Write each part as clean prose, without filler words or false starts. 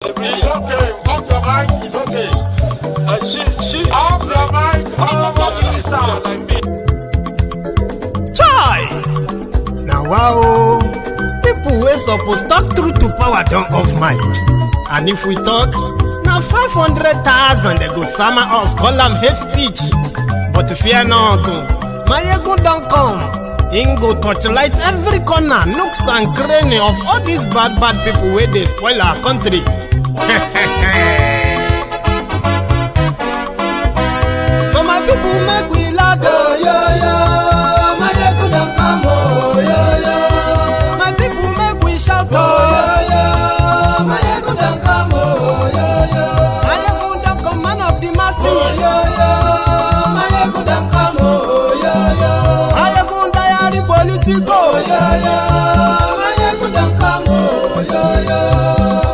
It's okay. Off your mic. It's okay. She off your mic. Chai! Now wow, people wey suppose talk through to power don't off mic. And if we talk, now 500,000 they go summer us, call them hate speech. But fear not, Maiyegun don't come. Ingo torchlight every corner, nooks and cranny of all these bad people where they spoil our country. So my people make we laugh, oh yo yo. Maiyegun don't come, oh yo yo. My people make we shout, oh yo yo. Maiyegun don't come, oh yo yo. Maiyegun don't come, man of the masses, oh yo yo. Maiyegun don't come, oh yo yo. Maiyegun diary politico, oh yo yo. Maiyegun don't come, oh yo yo.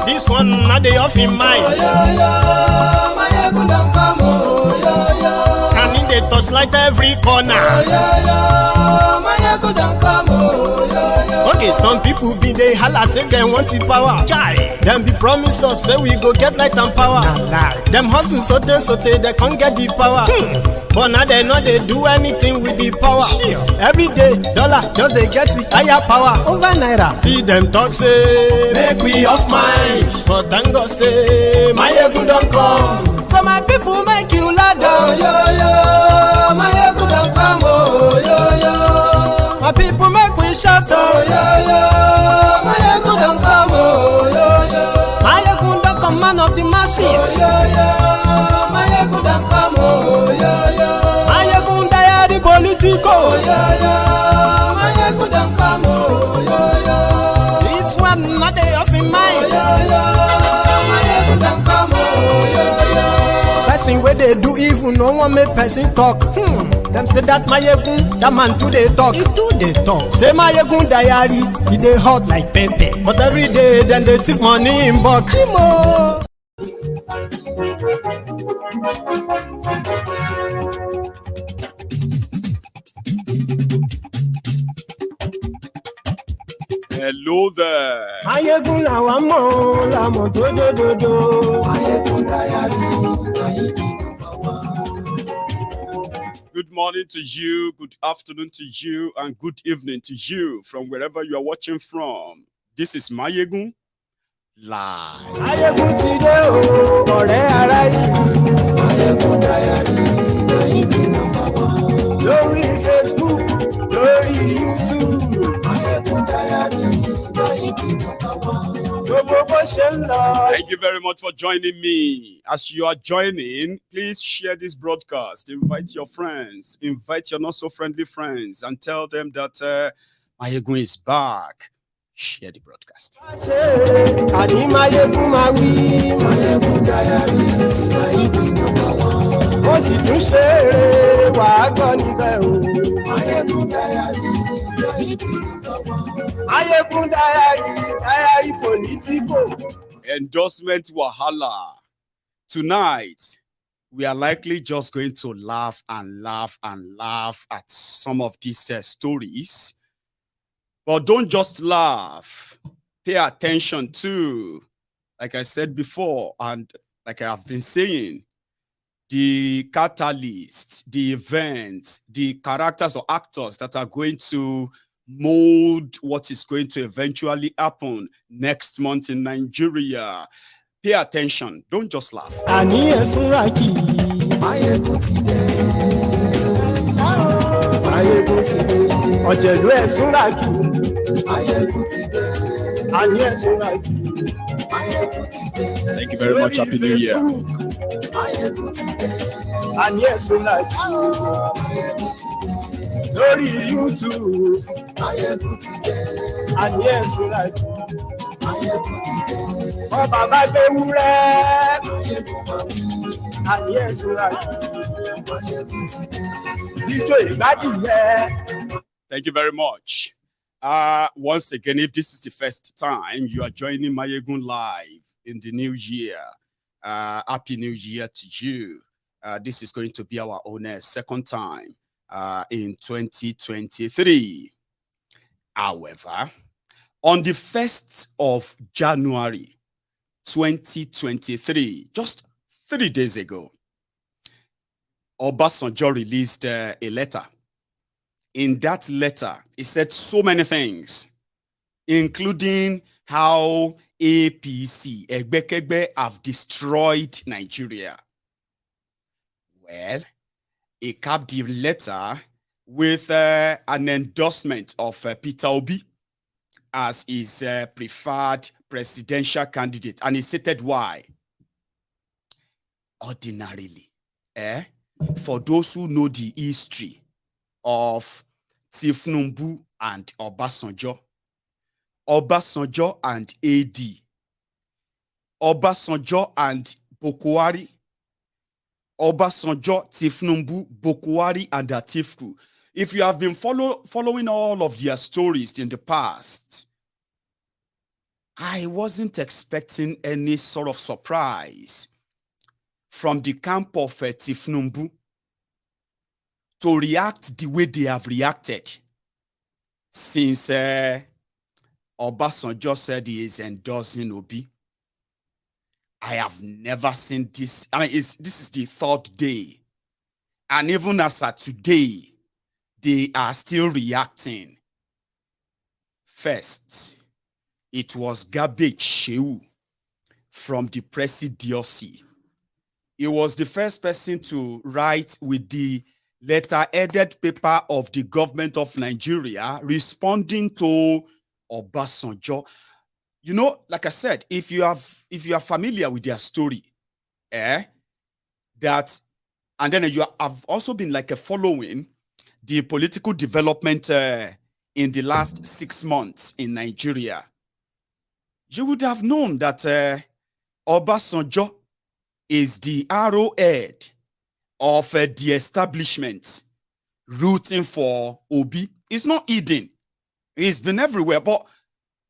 This one not the off in mind. Oh yo yo. Maiyegun don't come, oh yo yo. And in the touchlight every corner. Oh yo yo. Maiyegun don't come, oh yo yo. Okay, some people be they holla say they want the power. Chai. Them be promise us say we go get light and power. Nah. Them hustle sote they can't get the power. But now they know they do anything with the power. Sure. Every day, dollar just they get the higher power over naira. See them talk say make we off mind. But thank God say Maiyegun don't come. So my people make you loud, oh yo yo. Maiyegun don't come, oh yo yo. My people make we shout, oh yo yo. Maiyegun don't come, oh yo yo. Maiyegun don't come, man of the masses, oh yo yo. Maiyegun don't come, oh yo yo. Maiyegun diary politico, oh yo yo. Maiyegun don't come, oh yo yo. This one not they off in mind, oh yo yo. Maiyegun don't come, oh yo yo. Person where they do evil, no one make person talk. Them say that Maiyegun, that man too they talk. He too they talk. Say Maiyegun diary, he they hot like pepper. But every day, then they take money in bulk. Chimo. Hello there. Maiyegun la wa mo, la mo do do do do. Maiyegun diary, Good morning to you, good afternoon to you, and good evening to you from wherever you are watching from. This is Maiyegun Live. Maiyegun ti de o, ọ̀rẹ́ ara yìí. Maiyegun diary, lórí Facebook, lórí YouTube. Maiyegun diary, Thank you very much for joining me. As you are joining, please share this broadcast. Invite your friends, invite your not so friendly friends, and tell them that Maiyegun is back. Share the broadcast. Maiyegun diary politico. Endorsement Wahala. Tonight, we are likely just going to laugh and laugh and laugh at some of these stories. But don't just laugh. Pay attention to, like I said before, and like I have been saying, the catalyst, the events, the characters or actors that are going to mold what is going to eventually happen next month in Nigeria. Pay attention. Don't just laugh. Thank you very much. Happy New Year. And yes, we like Lórí YouTube. And yes, we like Ọba bá gbé wúrẹ́. And yes, we like Ijó ìgbádìyẹ. Thank you very much. Once again, if this is the first time you are joining Maiyegun Live in the new year, Happy New Year to you. This is going to be our own second time in 2023. However, on the 1st of January 2023, just 3 days ago, Obasanjo released a letter. In that letter, he said so many things, including how APC, Egbekegbe, have destroyed Nigeria. Well, he capped the letter with an endorsement of Peter Obi as his preferred presidential candidate. And he stated why. Ordinarily, for those who know the history of Tinubu and Obasanjo and AD, Obasanjo and Buhari, Obasanjo, Tinubu, Buhari, and Atiku. If you have been following all of their stories in the past, I wasn't expecting any sort of surprise from the camp of Tinubu to react the way they have reacted since Obasanjo said he is endorsing Obi. I have never seen this. I mean, this is the 3rd day. And even as of today, they are still reacting. First, it was Garbage Sheu from the Presidency. He was the first person to write with the letter-headed paper of the government of Nigeria responding to Obasanjo. You know, like I said, if you are familiar with their story, and then you have also been like following the political development in the last 6 months in Nigeria, you would have known that Obasanjo is the arrowhead of the establishment rooting for Obi. It's not hidden. He's been everywhere. But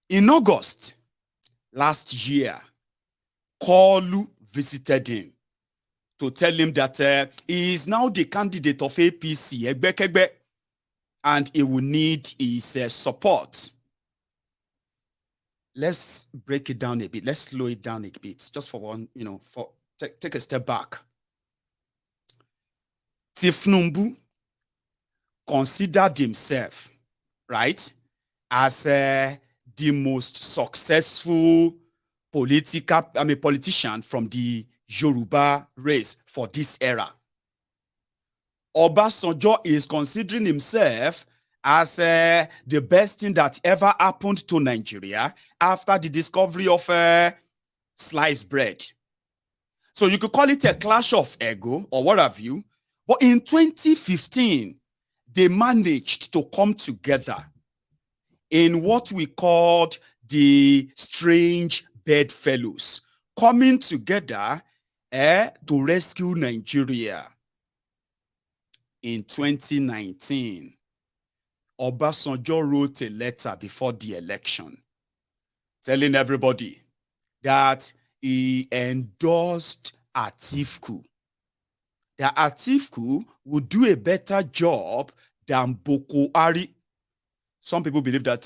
in August last year, Koolu visited him to tell him that he is now the candidate of APC, Egbekegbe, and he will need his support. Let's break it down a bit. Let's slow it down a bit, just for one, take a step back. Tinubu considered himself, right, as the most successful politician from the Yoruba race for this era. Obasanjo is considering himself as the best thing that ever happened to Nigeria after the discovery of sliced bread. So you could call it a clash of ego or what have you. But in 2015, they managed to come together in what we called the Strange Bedfellows, coming together to rescue Nigeria. In 2019, Obasanjo wrote a letter before the election telling everybody that he endorsed Atiku. That Atiku would do a better job than Buhari. Some people believe that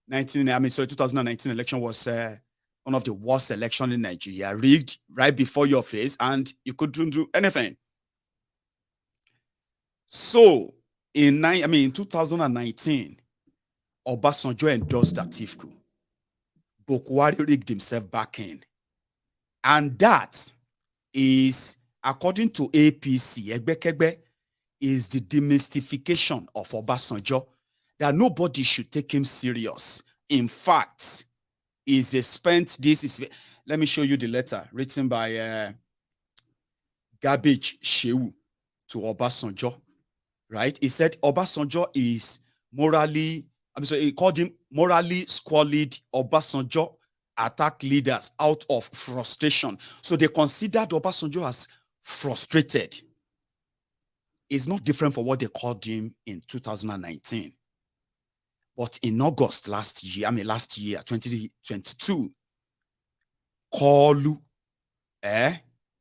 2019 election was one of the worst elections in Nigeria, rigged right before your face, and you couldn't do anything. So in 2019, Obasanjo endorsed Atiku. Buhari rigged himself back in, and that is, according to APC, Egbekegbe, is the demystification of Obasanjo, that nobody should take him serious. In fact, let me show you the letter written by Garbage Sheu to Obasanjo, right? He said Obasanjo is he called him morally squalid. Obasanjo attack leaders out of frustration. So they considered Obasanjo as frustrated. It's not different from what they called him in 2019. But in August last year, 2022, Koolu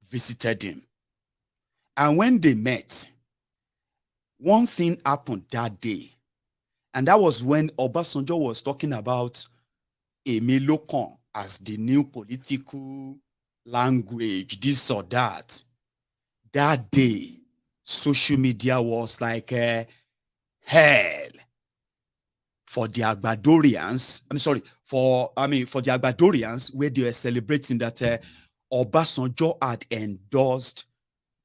visited him. And when they met, one thing happened that day. And that was when Obasanjo was talking about Emi Lokan as the new political language, this or that. That day, social media was like hell for the Agbadorians. For the Agbadorians, where they were celebrating that Obasanjo had endorsed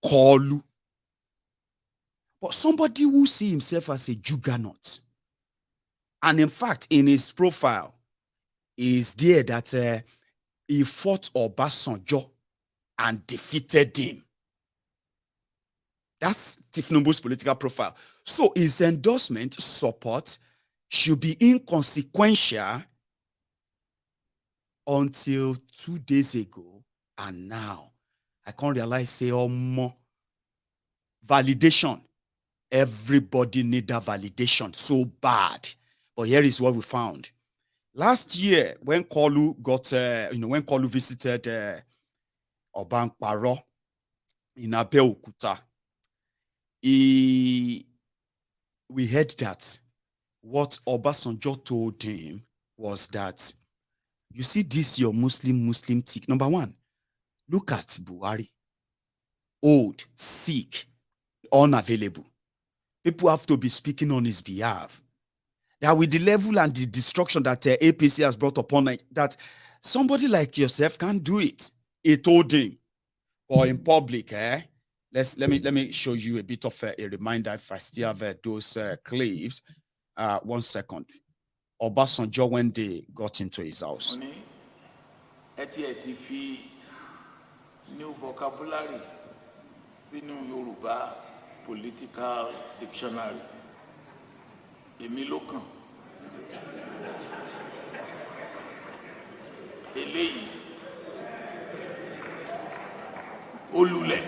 Koolu. But somebody who see himself as a juggernaut, and in fact, in his profile, is there that he fought Obasanjo and defeated him. That's Tinubu's political profile. So his endorsement support should be inconsequential until 2 days ago. And now, I can't realize, say, more validation. Everybody need that validation so bad. But here is what we found. Last year, when Koolu got, when Koolu visited Obankparo in Abeokuta, we heard that what Obasanjo told him was that, you see this your Muslim tick. Number one, look at Buhari. Old, sick, unavailable. People have to be speaking on his behalf. That with the level and the destruction that APC has brought upon it, that somebody like yourself can't do it. He told him. Or in public, let me show you a bit of a reminder if I still have those clips. 1 second. Obasanjo, when they got into his house. New vocabulary, new Yoruba political dictionary. Emi Lokan. Eléyìí. Olùlẹ̀.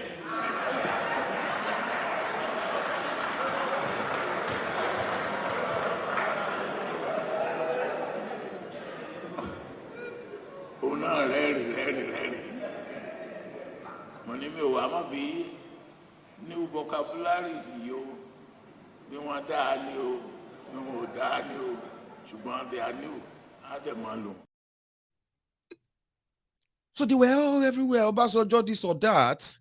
Ona rẹ́rìn. Mo ní mi ò wá mọ̀ bí new vocabularies yìí o. Bí wọ́n dá ní o, bí wọ́n ò dá ní o. Ṣùgbọ́n they are new. Á dẹ̀ máa lò. So they were all everywhere, Obasanjo this or that.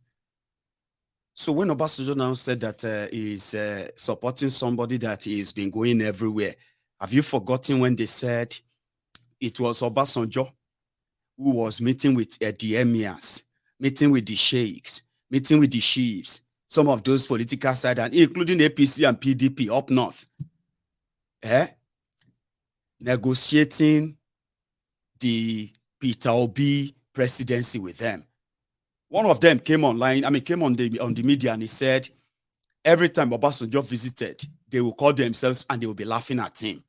So when Obasanjo now said that he's supporting somebody that he's been going everywhere, have you forgotten when they said it was Obasanjo who was meeting with the emirs, meeting with the sheikhs, meeting with the chiefs, some of those political side, and including APC and PDP up north, negotiating the Peter Obi presidency with them. One of them came online, came on the media, and he said every time Obasanjo visited, they will call themselves and they will be laughing at him.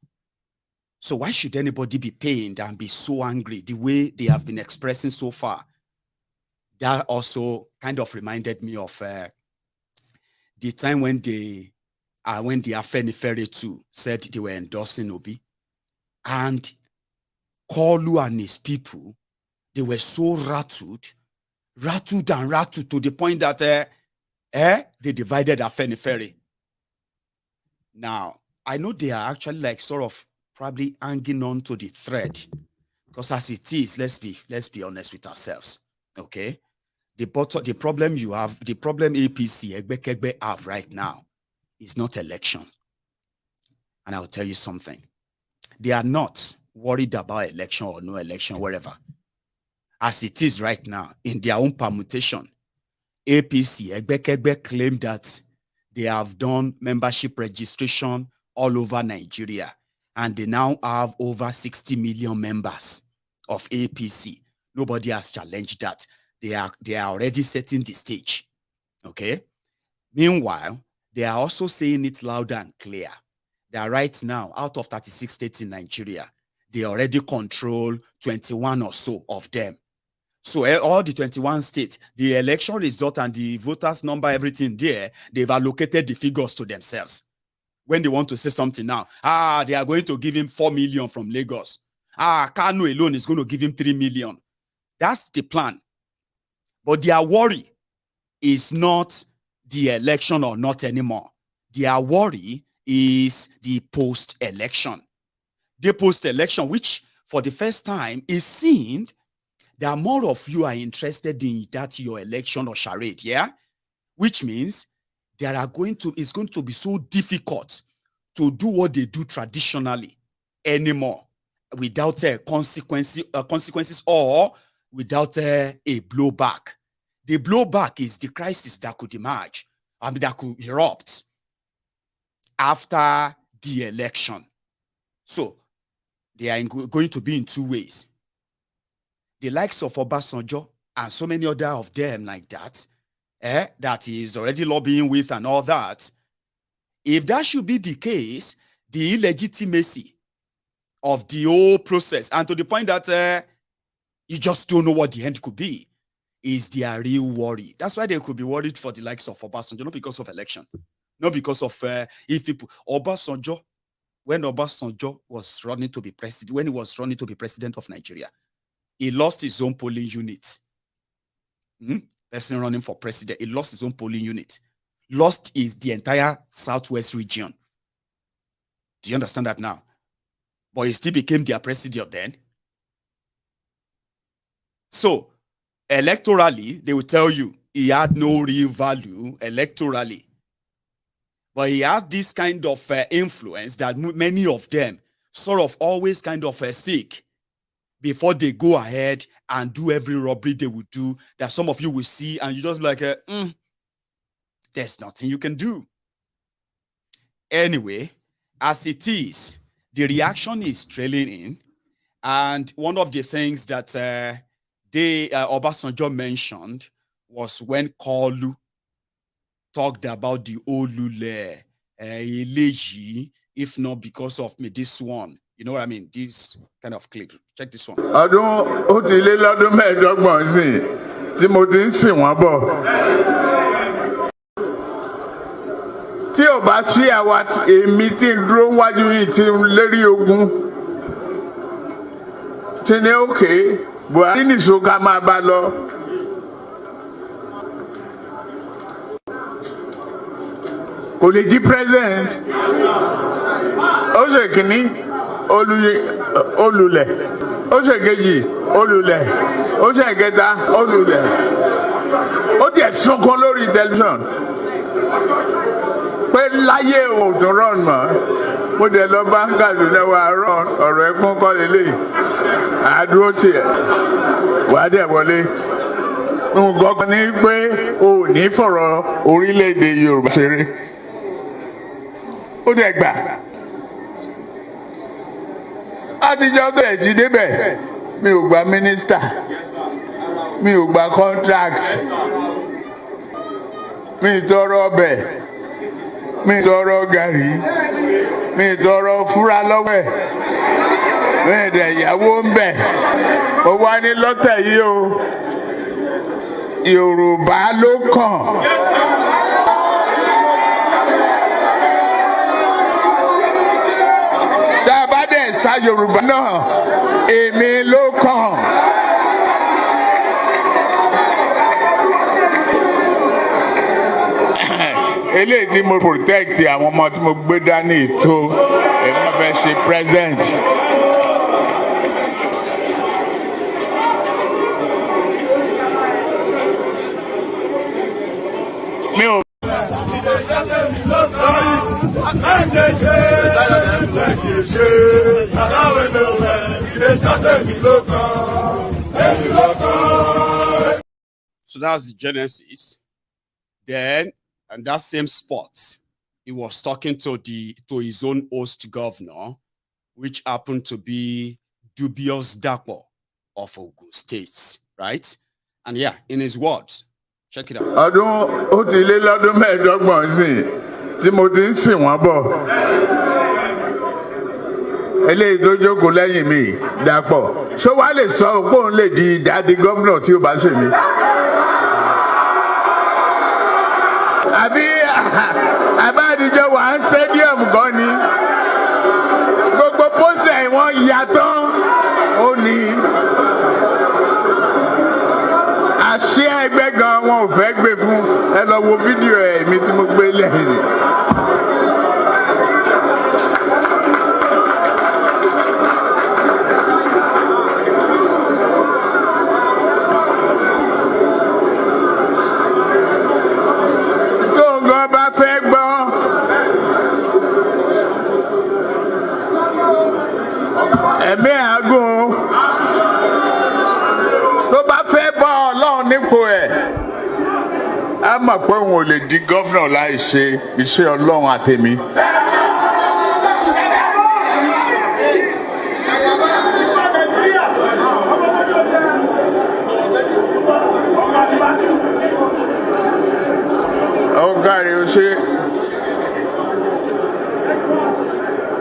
So why should anybody be pained and be so angry the way they have been expressing so far? That also kind of reminded me of the time when the Afenifere too said they were endorsing Obi, and Koolu and his people, they were so rattled to the point that they divided Afenifere. Now, I know they are actually like sort of probably hanging on to the thread, because as it is, let's be honest with ourselves, okay? The problem APC Egbe have right now is not election. And I'll tell you something. They are not worried about election or no election, wherever. As it is right now, in their own permutation, APC Egbe claim that they have done membership registration all over Nigeria, and they now have over 60 million members of APC. Nobody has challenged that. They are already setting the stage. Okay. Meanwhile, they are also saying it loud and clear that right now, out of 36 states in Nigeria, they already control 21 or so of them. So all the 21 states, the election result and the voters number, everything there, they've allocated the figures to themselves. When they want to say something now, they are going to give him 4 million from Lagos. Kano alone is going to give him 3 million. That's the plan. But their worry is not the election or not anymore. Their worry is the post-election. The post-election, which for the first time, it seemed that more of you are interested in that your election or charade, yeah? Which means it's going to be so difficult to do what they do traditionally anymore without consequences or without a blowback. The blowback is the crisis that could emerge, that could erupt after the election. So they are going to be in two ways. The likes of Obasanjo and so many other of them like that, that he is already lobbying with and all that. If that should be the case, the illegitimacy of the whole process, and to the point that you just don't know what the end could be, is their real worry. That's why they could be worried for the likes of Obasanjo, not because of election, not because of if people. Obasanjo, when Obasanjo was running to be president, when he was running to be president of Nigeria, he lost his own polling unit. Person running for president, he lost his own polling unit. Lost the entire Southwest region. Do you understand that now? But he still became their president then. So, electorally, they will tell you he had no real value electorally. But he had this kind of influence that many of them sort of always kind of seek before they go ahead and do every robbery they would do, that some of you will see and you just be like, there's nothing you can do. Anyway, as it is, the reaction is trailing in. And one of the things that Obasanjo mentioned was when Koolu talked about the Olule, if not because of me, this one. You know what I mean? This kind of clip. Check this one. I don't tí ò bá sí àwa èmi tí ń dúró wájú yìí tí ń lérí ogun tí ní òkè Buhari nìṣó ká máa bá lọ. Kò lè di president. Ó ṣe kìíní olùlẹ̀. Ó ṣe kejì olùlẹ̀. Ó ṣe kẹta olùlẹ̀. Ó tiẹ̀ sunkún lórí tẹlifíṣàn. Pé láyé òòtún rán mọ́, mo dẹ̀ lọ bá Kaduna wa rán ọ̀rọ̀ ẹ̀kún kọ́ lélẹ̀ àdúró tiẹ̀ wà á dẹ̀ wọlé. Nǹkan ní pé o ò ní fọ̀rọ̀ orílẹ̀-èdè Yorùbá ṣeré. Ó dẹ̀ gbà. Àtijọ́ bẹ̀rẹ̀ ti débẹ̀, mi ò gba mínísítà, mi ò gba contract, mi ì tọrọ ọbẹ̀. Mi tọrọ gàrí, mi tọrọ fúra lọ́wọ́ ẹ̀, mi dẹ̀ ìyàwó ń bẹ̀. Mo wá ní lọ́tẹ̀ yìí o, Yorùbá ló kàn. Tá a bá dẹ̀ sá Yorùbá náà, èmi ló kàn. Eléyìí tí mo protect àwọn ọmọ tí mo gbé dání tó èmi náà fẹ́ ṣe present. Mi ò. So that's the genesis. Then, and that same spot, he was talking to his own host governor, which happened to be Dubious Dapo of Ogun State, right? And yeah, in his words, check it out. Ọdún ó ti lé lọ́dún mẹ́ẹ̀ẹ́dọ́gbọ̀n sí tí mo ti ń sìn wọ́n bọ̀. Eléyìí tó jókòó lẹ́yìn mi Dàpọ̀. Ṣé wàá lè sọ pé òun lè di ìdádì gómìnà tí ó bá ṣe mí? Àbádìjọ wà ń stadium gan ni. Gbogbo pósẹ̀ wọn yàtọ̀ ó ní. Àṣé ẹgbẹ́ gan wọn ò fẹ́ gbé fún ẹ lọ wo fídíò ẹ̀ mi tí mo gbé lẹ́yìn. bá Ọlọ́run nípò ẹ̀ á mọ̀ pé òun ò lè di gọ́fìnà láì ṣe iṣẹ́ Ọlọ́run àtèmi. Ọ̀gáre ó ṣe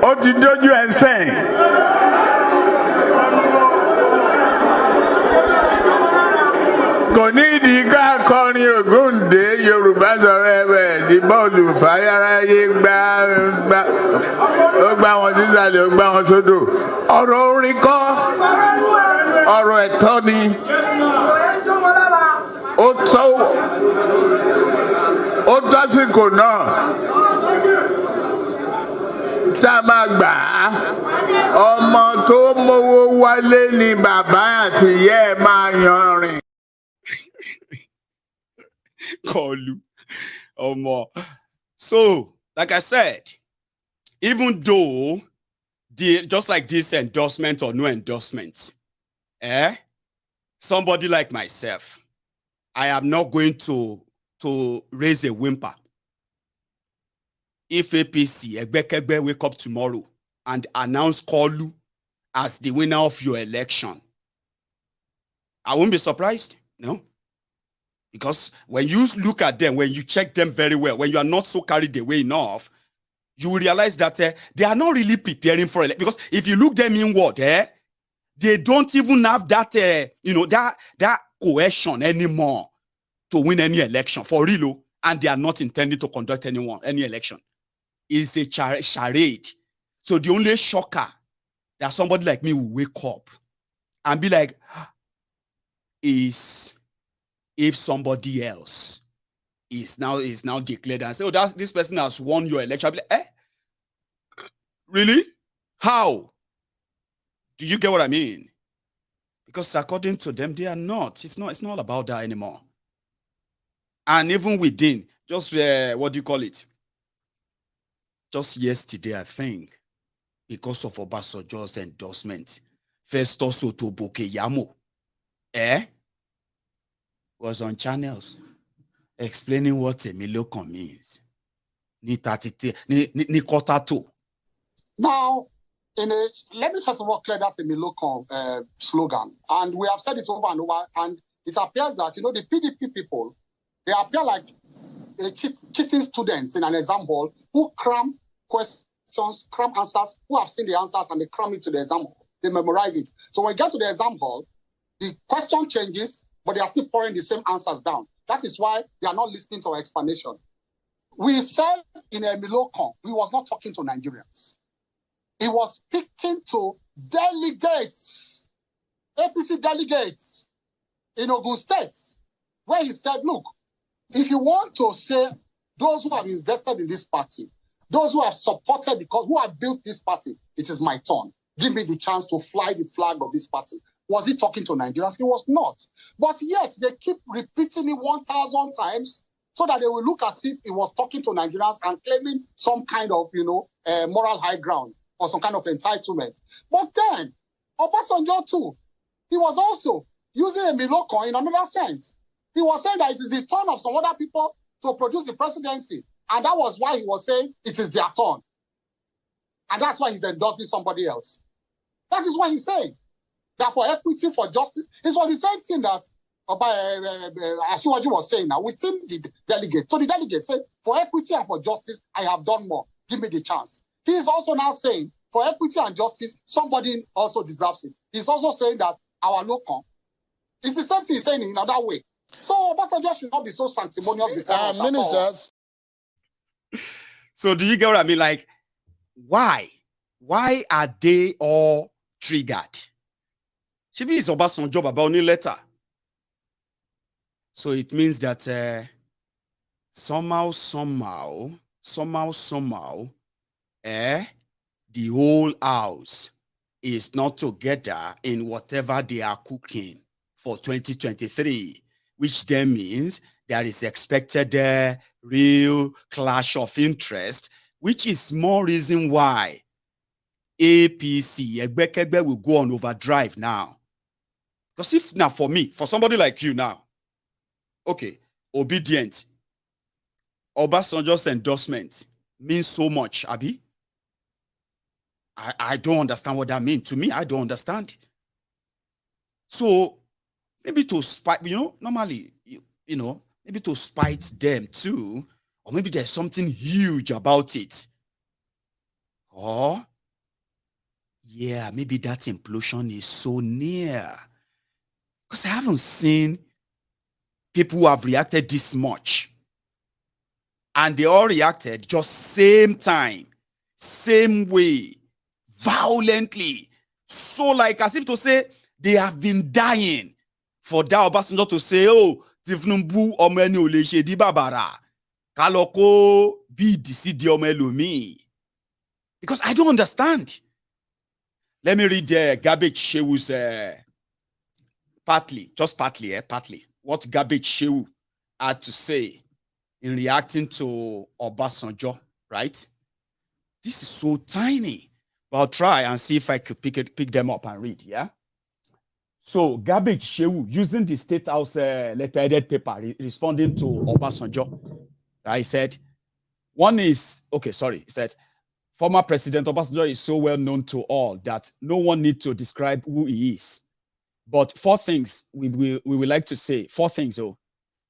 ó ti dójú ẹ̀ sẹ́yìn. Kò ní ìdí ká kọrin Ògúndé Yorùbá sọ̀rọ̀ ẹ̀wẹ̀ ní bọ́ọ̀lù fàyàráyé ó gbá wọn sísàlẹ̀ ó gbá wọn sódò. Ọ̀rọ̀ orin kọ́ ọ̀rọ̀ ẹ̀tọ́ ni ó tásìkò náà tá a máa gbà á. Ọmọ tó mówó wálé ni bàbá àti ìyá ẹ̀ máa yanrìn. Koolu. So, like I said, even though just like this endorsement or no endorsement, somebody like myself, I am not going to raise a whimper. If APC, Egbekegbe, wake up tomorrow and announce Koolu as the winner of your election, I won't be surprised, no. Because when you look at them, when you check them very well, when you are not so carried away enough, you will realize that they are not really preparing for it. Because if you look them inward, they don't even have that, that cohesion anymore to win any election for real, and they are not intending to conduct any election. It's a charade. So the only shocker that somebody like me will wake up and be like, is if somebody else is now declared and say, oh, this person has won your election. I'll be like, really? How? Do you get what I mean? Because according to them, they are not. It's not about that anymore. And even within, just what do you call it? Just yesterday, I think, because of Obasanjo's endorsement, Festus Otoboke Yamo, was on channels explaining what Emi Lokan means. Ni quarter two. Now, let me first of all clear that Emi Lokan slogan. And we have said it over and over. And it appears that, the PDP people, they appear like cheating students in an exam hall who cram questions, cram answers, who have seen the answers and they cram it to the exam hall. They memorize it. So when we get to the exam hall, the question changes, but they are still pouring the same answers down. That is why they are not listening to our explanation. We said in Emi Lokan, he was not talking to Nigerians. He was speaking to delegates, APC delegates in Ogun State, where he said, look, if you want to say those who have invested in this party, those who have supported, because who have built this party, it is my turn. Give me the chance to fly the flag of this party. Was he talking to Nigerians? He was not. But yet, they keep repeating it 1,000 times so that they will look as if he was talking to Nigerians and claiming some kind of, moral high ground or some kind of entitlement. But then, Obasanjo too, he was also using Emi Lokan in another sense. He was saying that it is the turn of some other people to produce the presidency. And that was why he was saying it is their turn. And that's why he's endorsing somebody else. That is what he's saying. That for equity, for justice, it's for the same thing that Asiwaju was saying now within the delegate. So the delegate said, for equity and for justice, I have done more. Give me the chance. He is also now saying, for equity and justice, somebody also deserves it. He's also saying that our Lokan is the same thing he's saying in another way. So Obasanjo should not be so sanctimonious before ministers. So do you get what I mean? Like, why? Why are they all triggered? Shibi is Obasanjo about only letter. So it means that somehow, the whole house is not together in whatever they are cooking for 2023, which then means there is expected real clash of interest, which is more reason why APC, Egbekegbe, will go on overdrive now. Because if now for me, for somebody like you now, okay, obedient, Obasanjo's endorsement means so much, Abi. I don't understand what that means. To me, I don't understand. So maybe to spite, normally, maybe to spite them too, or maybe there's something huge about it. Or, yeah, maybe that implosion is so near. Because I haven't seen people who have reacted this much. And they all reacted just same time, same way, violently. So like as if to say they have been dying for that Obasanjo to say, oh, Tinubu omeni oleshe di babara. Kaloko bi disidi omelomi. Because I don't understand. Let me read Garbage Sheu's partly, what Garbage Sheu had to say in reacting to Obasanjo, right? This is so tiny, but I'll try and see if I could pick them up and read, yeah? So Garbage Sheu, using the State House letter-headed paper, responding to Obasanjo, he said, he said, former President Obasanjo is so well known to all that no one needs to describe who he is. But 4 things we would like to say. 4 things, He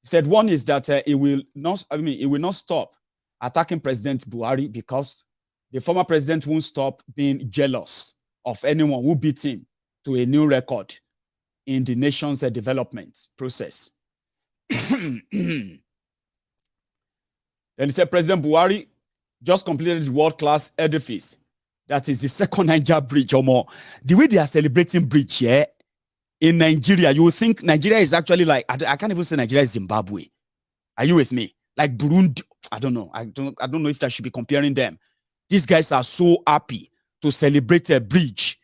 said one is that he will not stop attacking President Buhari because the former president won't stop being jealous of anyone who beat him to a new record in the nation's development process. Then he said President Buhari just completed the world-class edifice. That is the second Niger bridge or more. The way they are celebrating bridge here in Nigeria, you would think Nigeria is actually like, I can't even say Nigeria is Zimbabwe. Are you with me? Like Burundi, I don't know. I don't know if I should be comparing them. These guys are so happy to celebrate a bridge,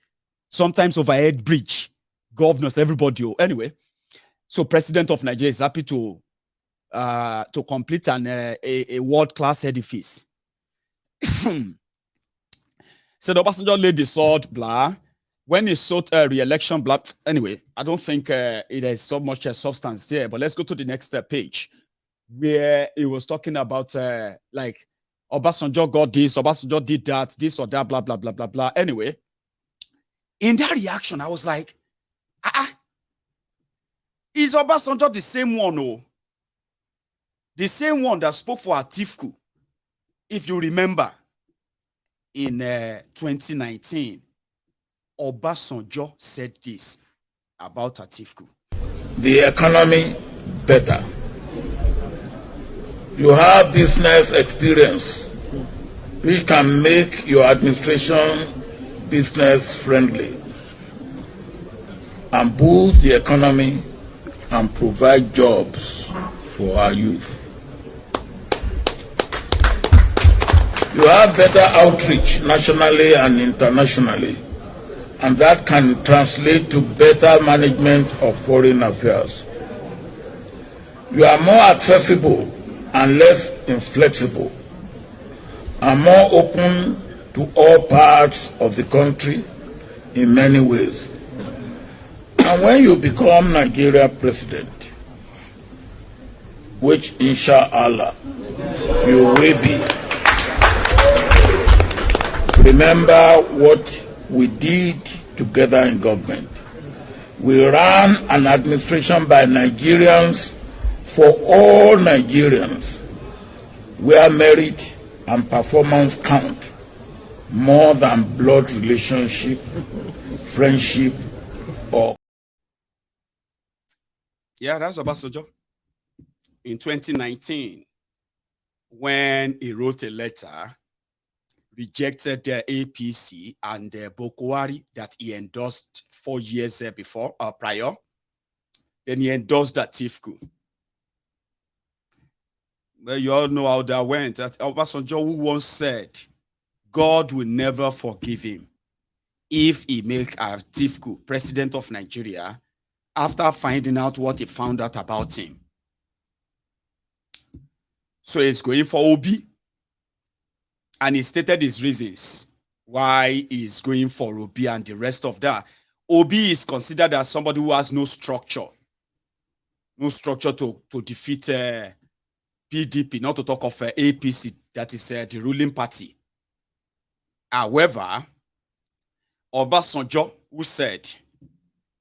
sometimes overhead bridge. Governors, everybody. Anyway, so President of Nigeria is happy to complete a world-class edifice. Said Obasanjo laid the sword, blah. When he sought re-election, blah. Anyway, I don't think it has so much substance there. But let's go to the next page, where he was talking about like Obasanjo got this, Obasanjo did that, this or that, blah blah blah blah blah. Anyway, in that reaction, I was like, is Obasanjo the same one? Oh, the same one that spoke for Atiku, if you remember, in 2019. Obasanjo said this about Atiku. The economy better. You have business experience, which can make your administration business friendly and boost the economy and provide jobs for our youth. You have better outreach nationally and internationally, and that can translate to better management of foreign affairs. You are more accessible and less inflexible, and more open to all parts of the country in many ways. And when you become Nigeria president, which inshallah you will be, remember what we did together in government. We ran an administration by Nigerians for all Nigerians, where merit and performance count more than blood relationship, friendship, or... Yeah, that's Obasanjo. In 2019, when he wrote a letter, rejected the APC and Buhari that he endorsed 4 years prior. Then he endorsed Atiku. Well, you all know how that went. Obasanjo, who once said, God will never forgive him if he make Atiku president of Nigeria after finding out what he found out about him. So he's going for Obi. And he stated his reasons why he's going for Obi and the rest of that. Obi is considered as somebody who has no structure to defeat PDP, not to talk of APC, that is the ruling party. However, Obasanjo, who said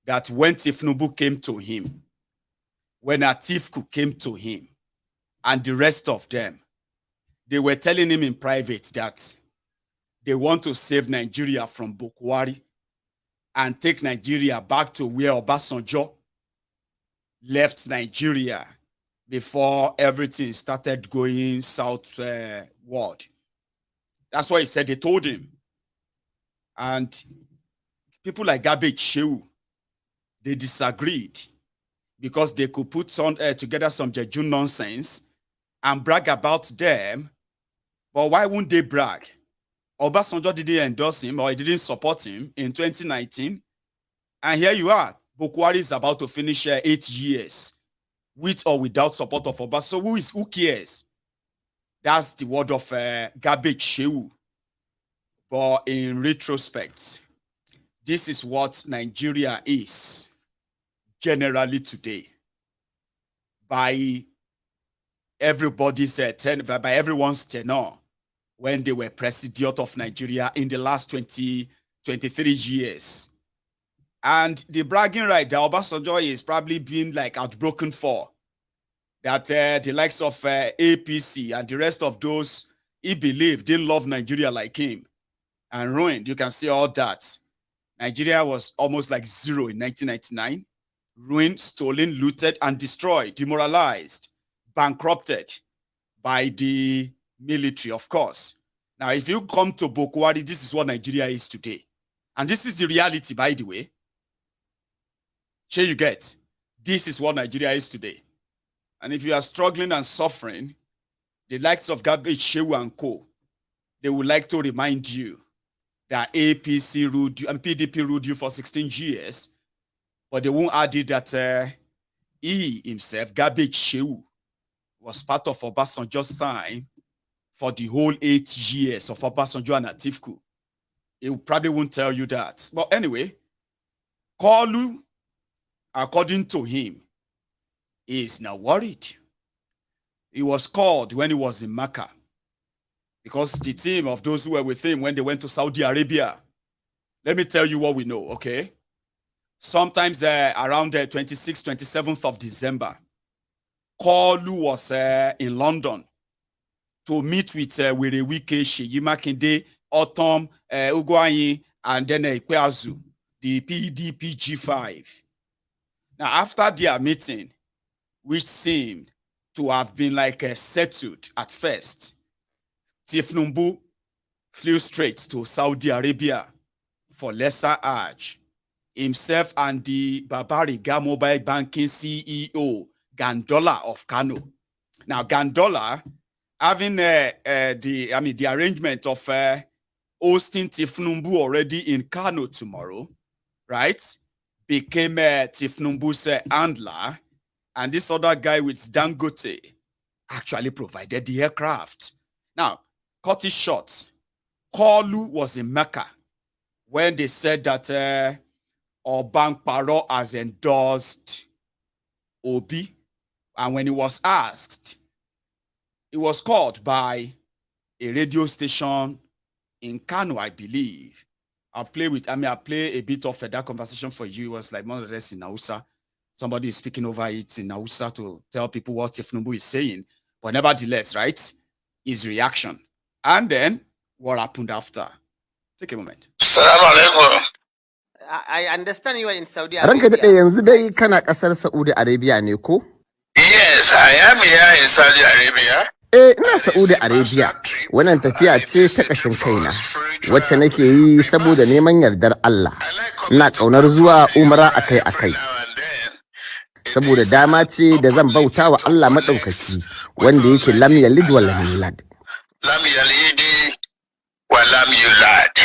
that when Tinubu came to him, when Atiku came to him, and the rest of them, they were telling him in private that they want to save Nigeria from Buhari and take Nigeria back to where Obasanjo left Nigeria before everything started going southward. That's why he said they told him. And people like Garbage Sheu, they disagreed because they could put together some Jeju nonsense and brag about them. But why wouldn't they brag? Obasanjo didn't endorse him or he didn't support him in 2019. And here you are. Buhari is about to finish 8 years with or without support of Obasanjo. So who cares? That's the word of Garbage Sheu. But in retrospect, this is what Nigeria is generally today. By everybody's by everyone's tenor, when they were president of Nigeria in the last 23 years. And the bragging right that Obasanjo is probably being like outbroken for, that the likes of APC and the rest of those he believed didn't love Nigeria like him and ruined. You can see all that. Nigeria was almost like zero in 1999. Ruined, stolen, looted, and destroyed, demoralized, bankrupted by the military, of course. Now, if you come to Buhari, this is what Nigeria is today. And this is the reality, by the way. Sure you get. This is what Nigeria is today. And if you are struggling and suffering, the likes of Garbage Sheu and Co., they would like to remind you that APC ruled you and PDP ruled you for 16 years, but they won't add it that he himself, Garbage Sheu, was part of Obasanjo's time for the whole 8 years of Obasanjo and Atiku. He probably won't tell you that. But anyway, Koolu, according to him, is now worried. He was called when he was in Mecca because the team of those who were with him when they went to Saudi Arabia. Let me tell you what we know, okay? Sometimes around the 26th, 27th of December, Koolu was in London to meet with Wike, Seyi Makinde, Ortom, Ugwanyi, and then Ikpeazu, the PDP G5. Now, after their meeting, which seemed to have been like settled at first, Tinubu flew straight to Saudi Arabia for lesser Hajj. Himself and the Babariga mobile banking CEO, Gandollar of Kano. Now, Gandollar, having the arrangement of hosting Tinubu already in Kano tomorrow, right, became Tinubu's handler, and this other guy with Dangote actually provided the aircraft. Now, cut it short, Koolu was in Mecca when they said that Bank Paro has endorsed Obi, and when he was asked, he was called by a radio station in Kano, I believe. I'll play a bit of that conversation for you. It was like more or less in Hausa. Somebody is speaking over it in Hausa to tell people what Tinubu is saying. But nevertheless, right, his reaction. And then what happened after. Take a moment. Assalamu alaikum. I understand you are in Saudi Ranka Arabia. daɗe yanzu dai kana ƙasar Saudi Arabia ne ko? Yes, I am here in Saudi Arabia. Ina Saudi Arabia. Wannan tafiya ce ta ƙashin kaina, wacce nake yi saboda neman yardar Allah. Ina ƙaunar zuwa umra akai-akai. Saboda dama ce da zan bauta wa Allah maɗaukaki, wanda yake lam yalid wa lam yulad. Lam yalidi wa lam yulad.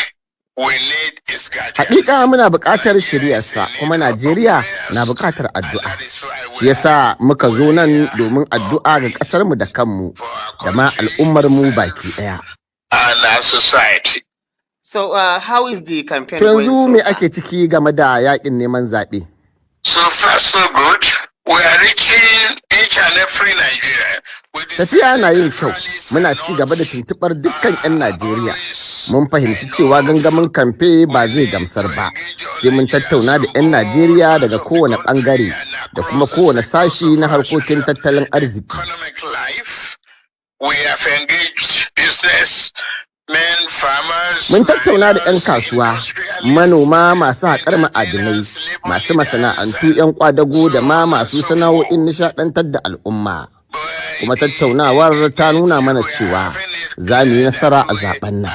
Hakika muna buƙatar shiriyarsa, kuma Najeriya na buƙatar addu'a. Shi yasa muka zo nan domin addu'a ga ƙasarmu da kanmu, da ma al'ummarmu baki ɗaya. So how is the campaign To going yanzu so me far? ake ciki game da yakin neman zaɓe? So far, so good. We are reaching each and every Nigerian. Tafiya na yin kyau, muna ci gaba da tuntuɓar dukkan 'yan Najeriya. Mun fahimci cewa gangamin kamfe ba zai gamsar ba, sai mun tattauna da 'yan Najeriya daga kowane ɓangare da kuma kowane sashi na harkokin tattalin arziki. Mun tattauna da 'yan kasuwa, manoma masu haƙar ma'adinai, masu masana'antu 'yan kwadago da ma masu sana'o'in nishaɗantar da al'umma. Kuma tattaunawar ta nuna mana cewa za mu yi nasara a zaben nan.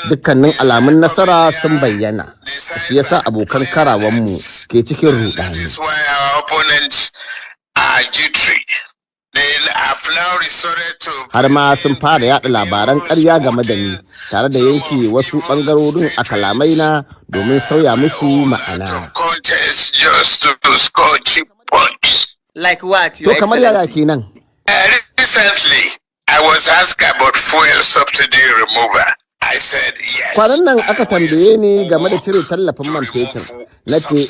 Dukkanin alamun nasara sun bayyana, shi yasa abokan karawanmu ke cikin rudani. Har ma sun fara yaɗa labaran ƙarya game da ni tare da yanke wasu ɓangarorin a kalamai na domin sauya musu ma'ana. Like what? To kamar yaya kenan? Recently, I was asked about fuel subsidy remover. I said yes. Kwanan nan aka tambaye ni game da cire tallafin man fetur. Na ce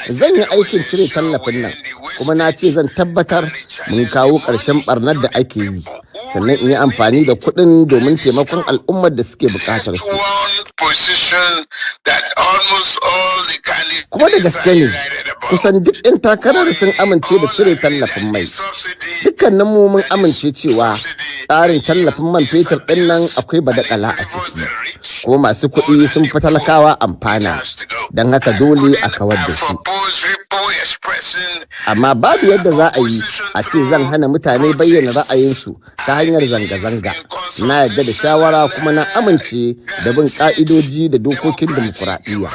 zan yi aikin cire tallafin nan, kuma na ce zan tabbatar mun kawo ƙarshen ɓarnar da ake yi, sannan in yi amfani da kuɗin domin taimakon al'ummar da suke buƙatar su. Kuma da gaske ne, kusan duk 'yan takarar sun amince da cire tallafin mai. Dukkanin mu mun amince cewa tsarin tallafin man fetur ɗin nan akwai badakala a ciki, kuma masu kuɗi sun fi talakawa amfana, don haka dole a kawar da shi. Amma babu yadda za a yi a ce zan hana mutane bayyana ra'ayinsu ta hanyar zanga-zanga. Na yarda da shawara kuma na amince da bin ƙa'idoji da dokokin dimokuraɗiyya.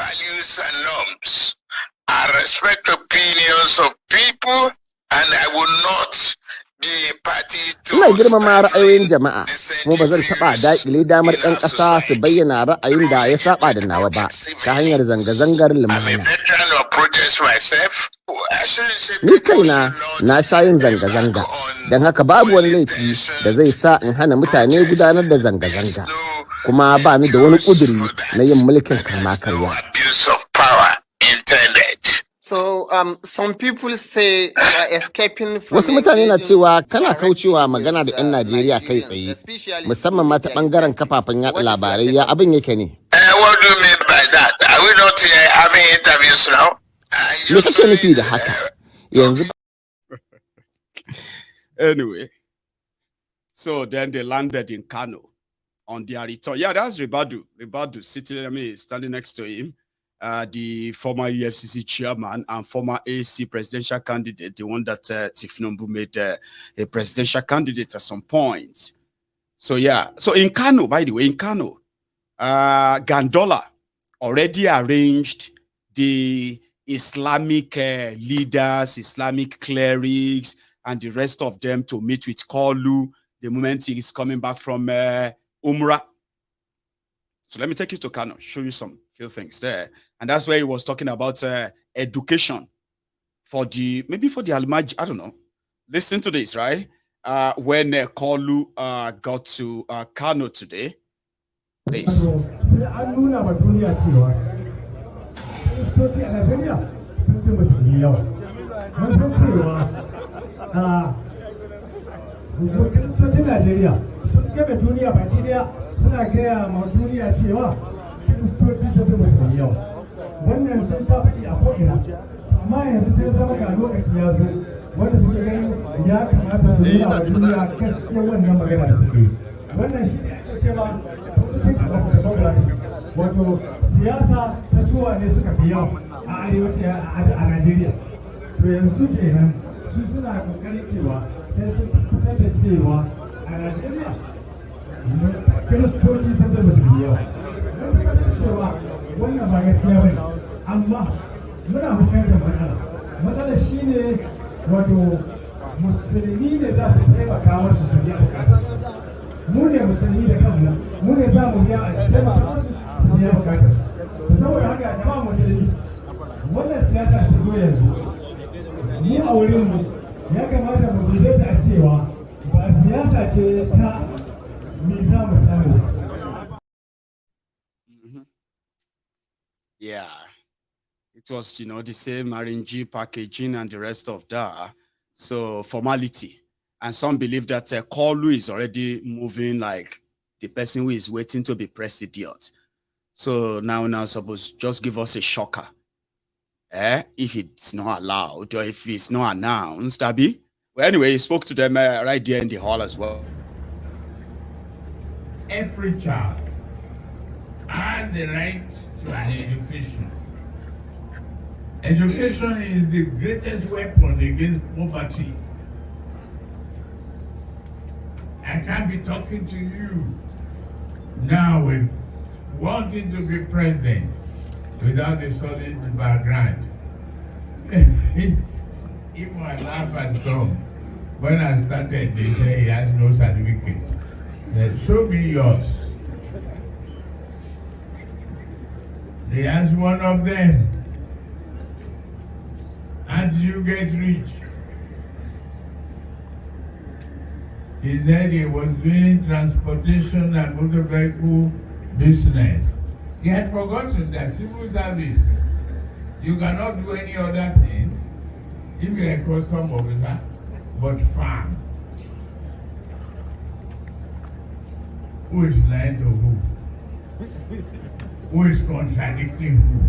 Ina girmama ra'ayoyin jama'a, kuma ba zan taɓa daƙile damar 'yan ƙasa su bayyana ra'ayin da ya saba da nawa ba ta hanyar zanga-zangar lumana. Ni kaina na sha yin zanga-zanga, don haka babu wani laifi da zai sa in hana mutane gudanar da zanga-zanga, kuma ba ni da wani ƙuduri na yin mulkin kama karya. So some people say escaping from Wasu mutane na cewa kana kaucewa magana da 'yan Najeriya kai tsaye, musamman ma ta ɓangaren kafafen yaɗa labarai. Ya abin yake ne? What do you mean by that? Are we not here having interviews now? Me kake nufi da haka? Yanzu. Anyway, so then they landed in Kano on their return. Yeah, that's Ribadu. Ribadu sitting, standing next to him. The former EFCC chairman and former AC presidential candidate, the one that Tinubu made a presidential candidate at some point. So yeah, so in Kano, by the way, in Kano, Gandollar already arranged the Islamic leaders, Islamic clerics, and the rest of them to meet with Koolu the moment he is coming back from Umrah. So let me take you to Kano, show you some few things there. And that's where he was talking about education for the, maybe for the Almaj, I don't know. Listen to this, right? When Koolu got to Kano today. This. Wannan sun sha faɗi a ko'ina, amma yanzu sai zama ga lokaci ya zo wanda suke gani ya kamata su nuna wa duniya gaskiyar wannan magana da suke. Wannan shi ne ake cewa politics of democracy, wato siyasa ta suwa ne suka fi yawa a arewaci a Najeriya. To yanzu kenan su suna kokarin cewa sai sun fitar da cewa a Najeriya kiristoci sun zama su fi yawa. Cewa wannan ba gaskiya bane, amma muna fuskantar matsala shine wato musulmi ne za su taimaka wasu su biya bukata. Mu ne musulmi da kanmu, mu ne za mu biya a taimaka wasu su biya bukata. Saboda haka ba musulmi wannan siyasa ta zo yanzu, mu a wurin mu ya kamata mu daidaita a cewa ba siyasa Yeah. It was, the same RNG packaging and the rest of that. So formality. And some believe that Koolu is already moving like the person who is waiting to be president. So now suppose just give us a shocker. If it's not allowed or if it's not announced, Abi. Well, anyway, he spoke to them right there in the hall as well. Every child has the right to an education. Education is the greatest weapon against poverty. I can't be talking to you now with wanting to be president without a solid background. Even I laugh at some. When I started, they say he has no certificate. Show me yours. They asked one of them, how did you get rich? He said he was doing transportation and motor vehicle business. He had forgotten that civil service, you cannot do any other thing if you're a custom officer, but farm. Who is lying to who? Who is contradicting who?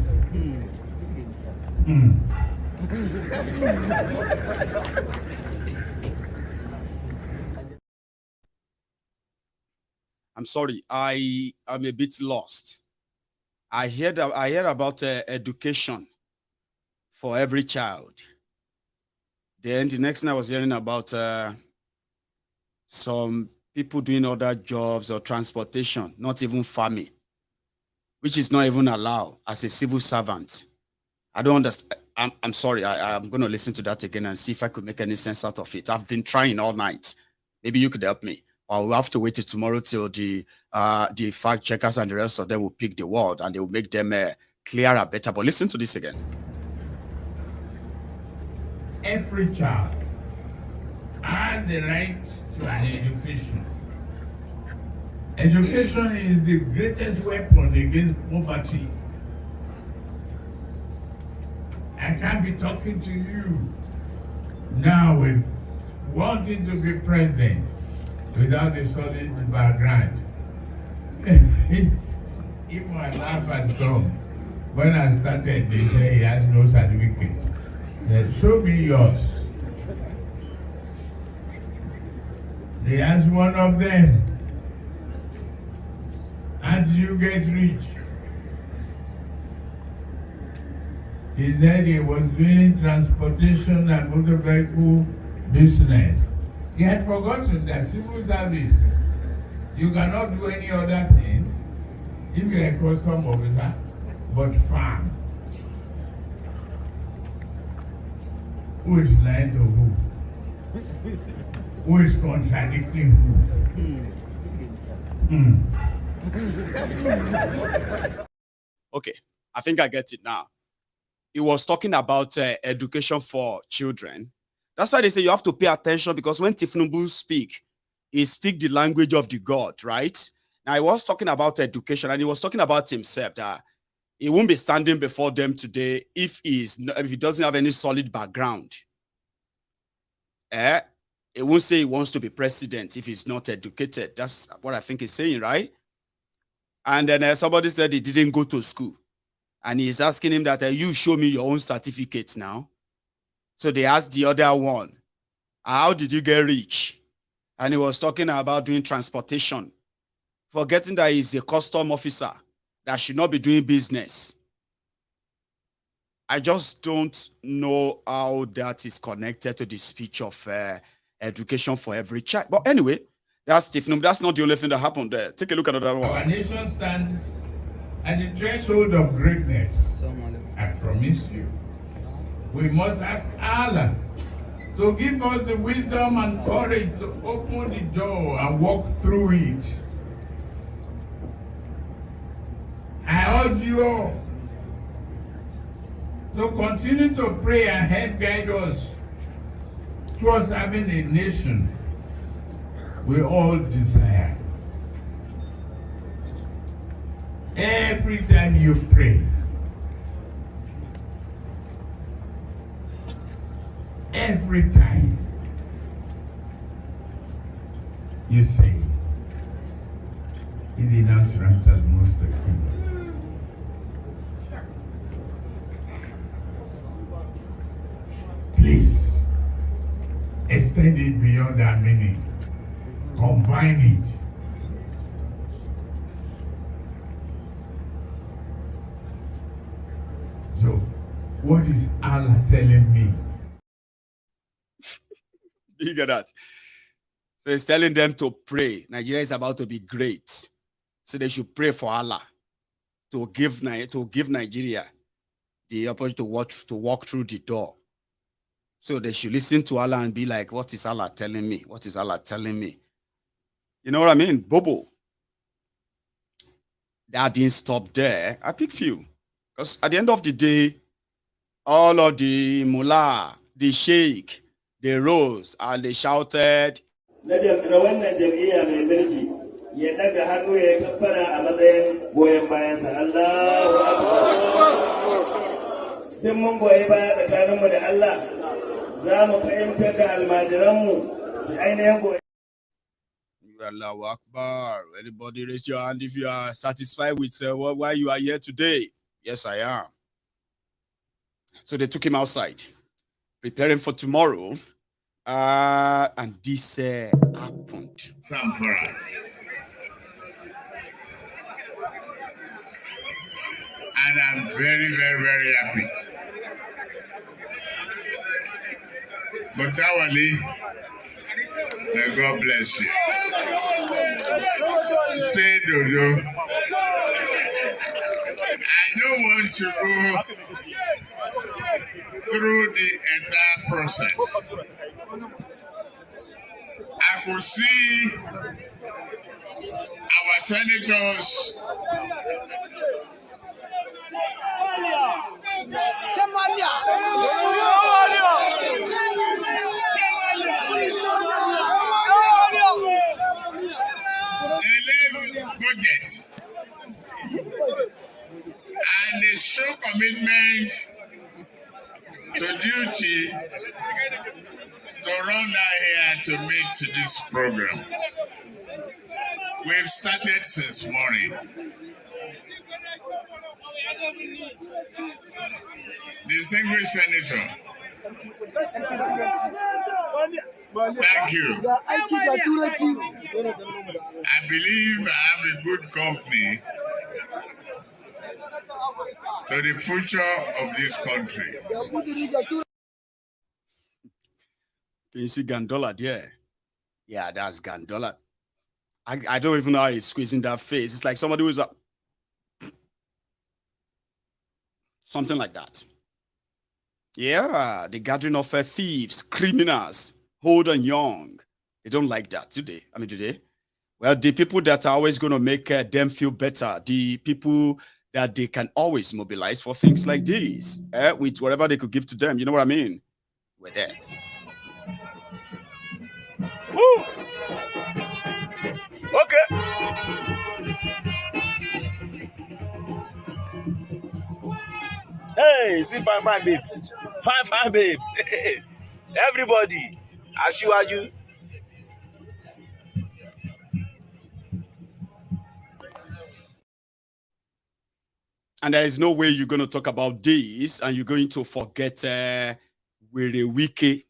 I'm sorry, I am a bit lost. I heard about education for every child. Then the next thing I was hearing about some people doing other jobs or transportation, not even farming, which is not even allowed as a civil servant. I don't understand. I'm sorry. I'm going to listen to that again and see if I could make any sense out of it. I've been trying all night. Maybe you could help me. Or we'll have to wait till tomorrow till the fact checkers and the rest of them will pick the word and they will make them clearer, better. But listen to this again. Every child has the right to an education. Education is the greatest weapon against poverty. I can't be talking to you now with wanting to be president without a solid background. Even I laugh at some. When I started, they say he has no certificate. Show me yours. They asked one of them, how did you get rich? He said he was doing transportation and motor vehicle business. He had forgotten that civil service, you cannot do any other thing if you're a custom officer, but farm. Who is lying to who? Who is contradicting who? Okay, I think I get it now. He was talking about education for children. That's why they say you have to pay attention, because when Tinubu speak, he speak the language of the God, right? Now, he was talking about education, and he was talking about himself, that he won't be standing before them today if he doesn't have any solid background. He won't say he wants to be president if he's not educated. That's what I think he's saying, right? And then somebody said he didn't go to school. And he's asking him that, you show me your own certificates now. So they asked the other one, how did you get rich? And he was talking about doing transportation, forgetting that he's a custom officer that should not be doing business. I just don't know how that is connected to the speech of education for every child. But anyway, that's Tinubu. That's not the only thing that happened there. Take a look at another one. Our nation stands at the threshold of greatness. I promise you. We must ask Allah to give us the wisdom and courage to open the door and walk through it. I urge you all to continue to pray and help guide us towards having a nation we all desire. Every time you pray, every time you say, he did not rank as most the kingdom. Please, extend it beyond that meaning. Combine it. So, what is Allah telling me? You get that? So he's telling them to pray. Nigeria is about to be great. So they should pray for Allah to give Nigeria the opportunity to walk through the door. So they should listen to Allah and be like, what is Allah telling me? What is Allah telling me? You know what I mean? Bobo. That didn't stop there. I pick few. Because at the end of the day, all of the mullah, the sheikh, they rose and they shouted. Allahu Akbar. Anybody raise your hand if you are satisfied with why you are here today? Yes, I am. So they took him outside, preparing for tomorrow. And this happened. And I'm very, very, very happy. Mutawali, may God bless you. Say Dodo. I don't want to go through the entire process. I could see our senators budget, and they show commitment to duty to run down here to meet this program. We've started since morning. Distinguished Senator, thank you. I believe I have a good company to the future of this country. Can you see Gandollar there? Yeah, that's Gandollar. I don't even know how he's squeezing that face. It's like somebody who's up. Something like that. Yeah, the gathering of thieves, criminals, old and young. They don't like that today. Today. Well, the people that are always going to make them feel better, the people that they can always mobilize for things like this, with whatever they could give to them. You know what I mean? We're there. Woo! Okay. Hey, see fine babes. Fine babes. Everybody, Ashwaju. And there is no way you're going to talk about this and you're going to forget Wike.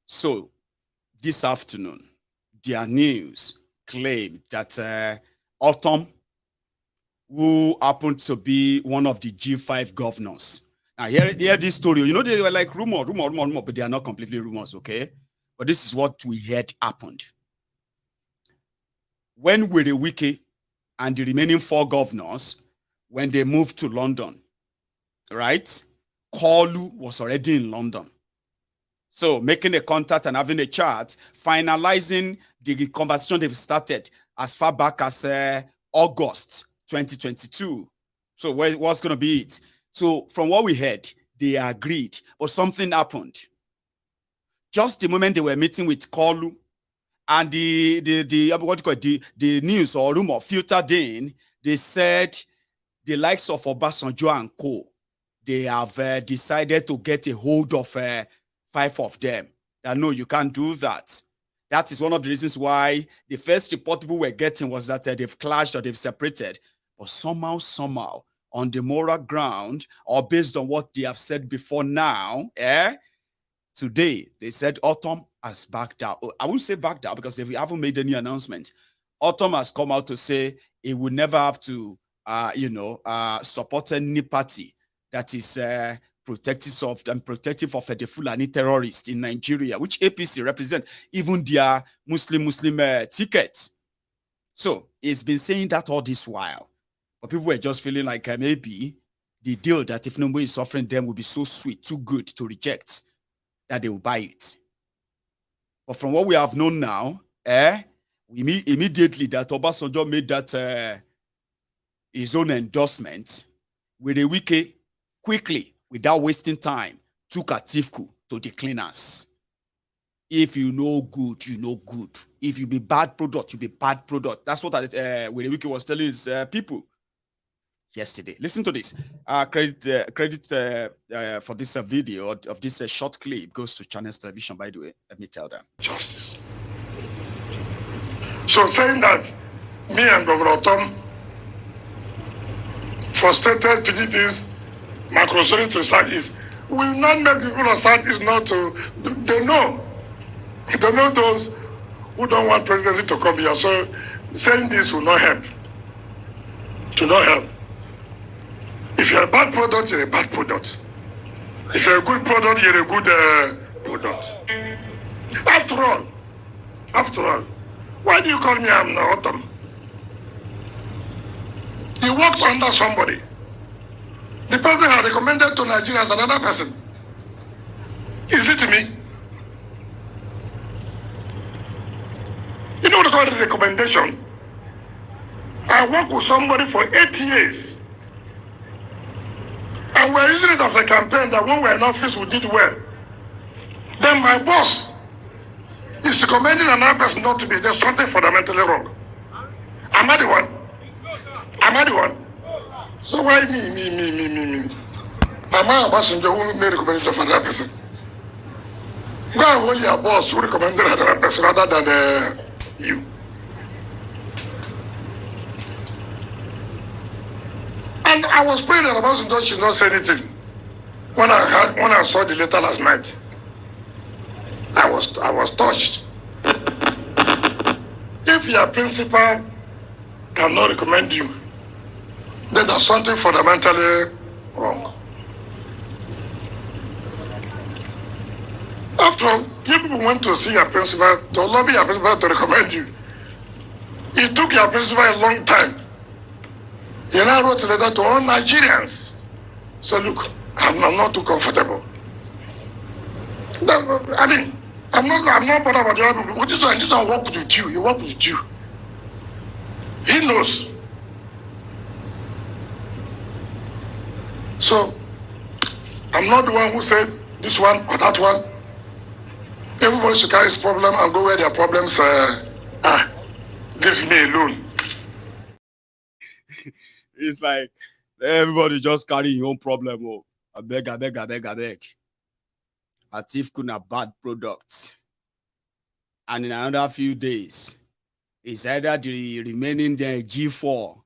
So, this afternoon, their news claimed that Ortom, who happened to be one of the G5 governors. Now, hear this story. You know, they were like rumor, but they are not completely rumors, okay? But this is what we heard happened. When Wike and the remaining 4 governors, when they moved to London, right? Koolu was already in London. So making a contact and having a chat, finalizing the conversation they've started as far back as August 2022. So what's going to be it? So from what we heard, they agreed, but something happened. Just the moment they were meeting with Koolu and the news or rumor filtered in, they said the likes of Obasanjo and Co, they have decided to get a hold of 5 of them that no, you can't do that. That is one of the reasons why the first report people were getting was that they've clashed or they've separated. But somehow, on the moral ground or based on what they have said before now, today they said Ortom has backed out. I won't say backed out because they haven't made any announcement. Ortom has come out to say it would never have to, support any party that is protective of the Fulani terrorists in Nigeria, which APC represent, even their Muslim tickets. So it's been saying that all this while, but people were just feeling like maybe the deal that if Tinubu is offering them will be so sweet, too good to reject, that they will buy it. But from what we have known now, immediately that Obasanjo made that his own endorsement, with a Wike quickly, without wasting time, took Atiku to the cleaners. If you know good, you know good. If you be bad product, you be bad product. That's what Wike was telling his people yesterday. Listen to this. Credit for this video of this short clip goes to Channels Television, by the way. Let me tell them. Justice. So saying that me and Governor Ortom frustrated PDP's microservice to Southeast will not make people of Southeast not to. They know those who don't want presidency to come here. So saying this will not help. To not help. If you're a bad product, you're a bad product. If you're a good product, you're a good product. After all, why do you call me Ortom? He works under somebody. The person had recommended to Nigeria as another person. Is it me? You know what they call it, recommendation? I worked with somebody for 8 years. And we're using it as a campaign that when we're in office, we did well. Then my boss is recommending another person not to be. There's something fundamentally wrong. Am I the one? So why me? Am I Obasanjo who made recommendation for that person? Go and hold your boss who recommended another person rather than you. And I was praying that Obasanjo should not say anything. When I saw the letter last night, I was touched. If your principal cannot recommend you, then there's something fundamentally wrong. After all, people went to see your principal, to lobby your principal to recommend you. It took your principal a long time. He now wrote a letter to all Nigerians. So look, I'm not too comfortable. I mean, I'm not bothered about the other people. What you do? I just don't work with you. You work with you. He knows. So, I'm not the one who said this one or that one. Everybody should carry his problem and go where their problems are. Leave me alone. It's like everybody just carry your own problem. Oh, I beg. Atiku na bad products. And in another few days, it's either the remaining G4,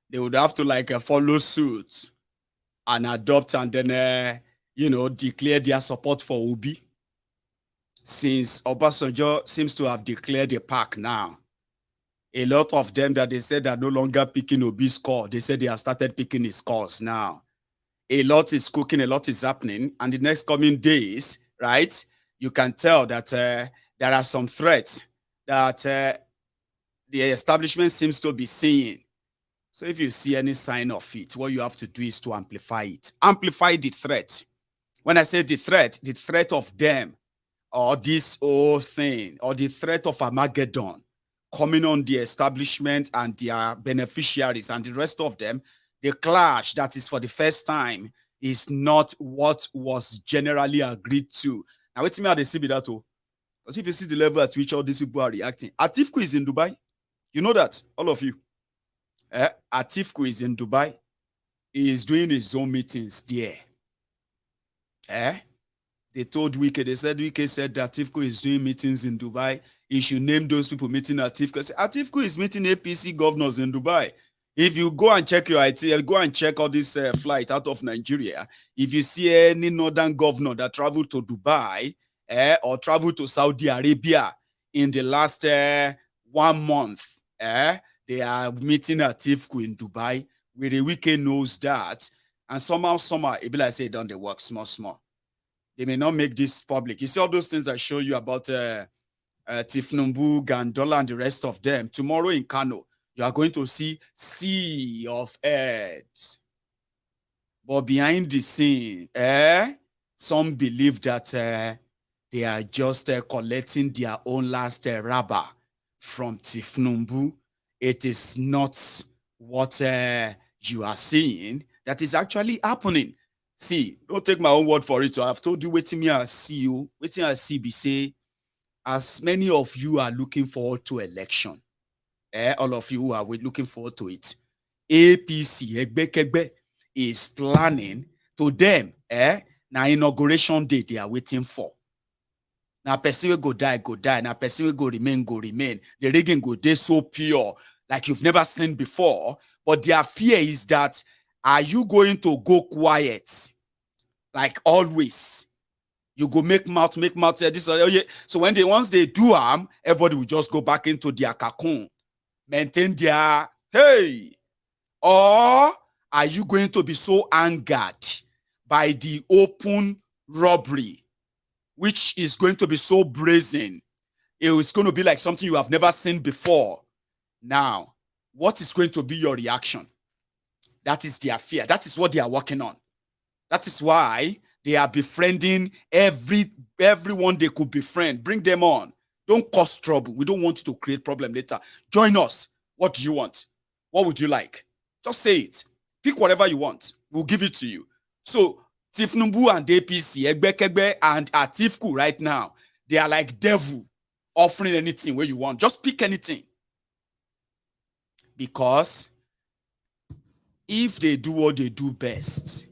they would have to follow suit and adopt and then, declare their support for Obi. Since Obasanjo seems to have declared a pack now, a lot of them that they said are no longer picking Obi's score, they said they have started picking his scores now. A lot is cooking, a lot is happening. And the next coming days, right, you can tell that there are some threats that the establishment seems to be seeing. So if you see any sign of it, what you have to do is to amplify it. Amplify the threat. When I say the threat of them, or this whole thing, or the threat of Armageddon coming on the establishment and their beneficiaries and the rest of them, the clash that is for the first time is not what was generally agreed to. Now, wait a minute, they see me that too. Because if you see the level at which all these people are reacting, Atiku is in Dubai. You know that, all of you. Atiku is in Dubai. He is doing his own meetings there. They told Wike, Wike said that Atiku is doing meetings in Dubai. He should name those people meeting Atiku. Atiku is meeting APC governors in Dubai. If you go and check your IT, go and check all this flight out of Nigeria. If you see any northern governor that traveled to Dubai or traveled to Saudi Arabia in the last 1 month, they are meeting Atiku in Dubai. Where the Wike knows that. And somehow, it be like say, don't they work small. They may not make this public. You see all those things I show you about Tinubu, Gandollar, and the rest of them. Tomorrow in Kano, you are going to see sea of heads. But behind the scene, some believe that they are just collecting their own last rubber from Tinubu. It is not what you are seeing that is actually happening. See, don't take my own word for it. I've told you, waiting me I see you, waiting I see be say, as many of you are looking forward to election, all of you who are looking forward to it, APC Egbekegbe is planning to them, now inauguration day they are waiting for. Now person will go die. Now person will go remain. The rigging go day so pure, like you've never seen before. But their fear is that, are you going to go quiet? Like always. You go make mouth, this or yeah. So once they do everybody will just go back into their cocoon, maintain their hey. Or are you going to be so angered by the open robbery, which is going to be so brazen? It's going to be like something you have never seen before. Now, what is going to be your reaction? That is their fear. That is what they are working on. That is why they are befriending everyone they could befriend. Bring them on. Don't cause trouble. We don't want you to create problem later. Join us. What do you want? What would you like? Just say it. Pick whatever you want. We'll give it to you. So, Tinubu and APC, Egbekegbe and Atiku right now, they are like devil offering anything where you want. Just pick anything. Because if they do what they do best,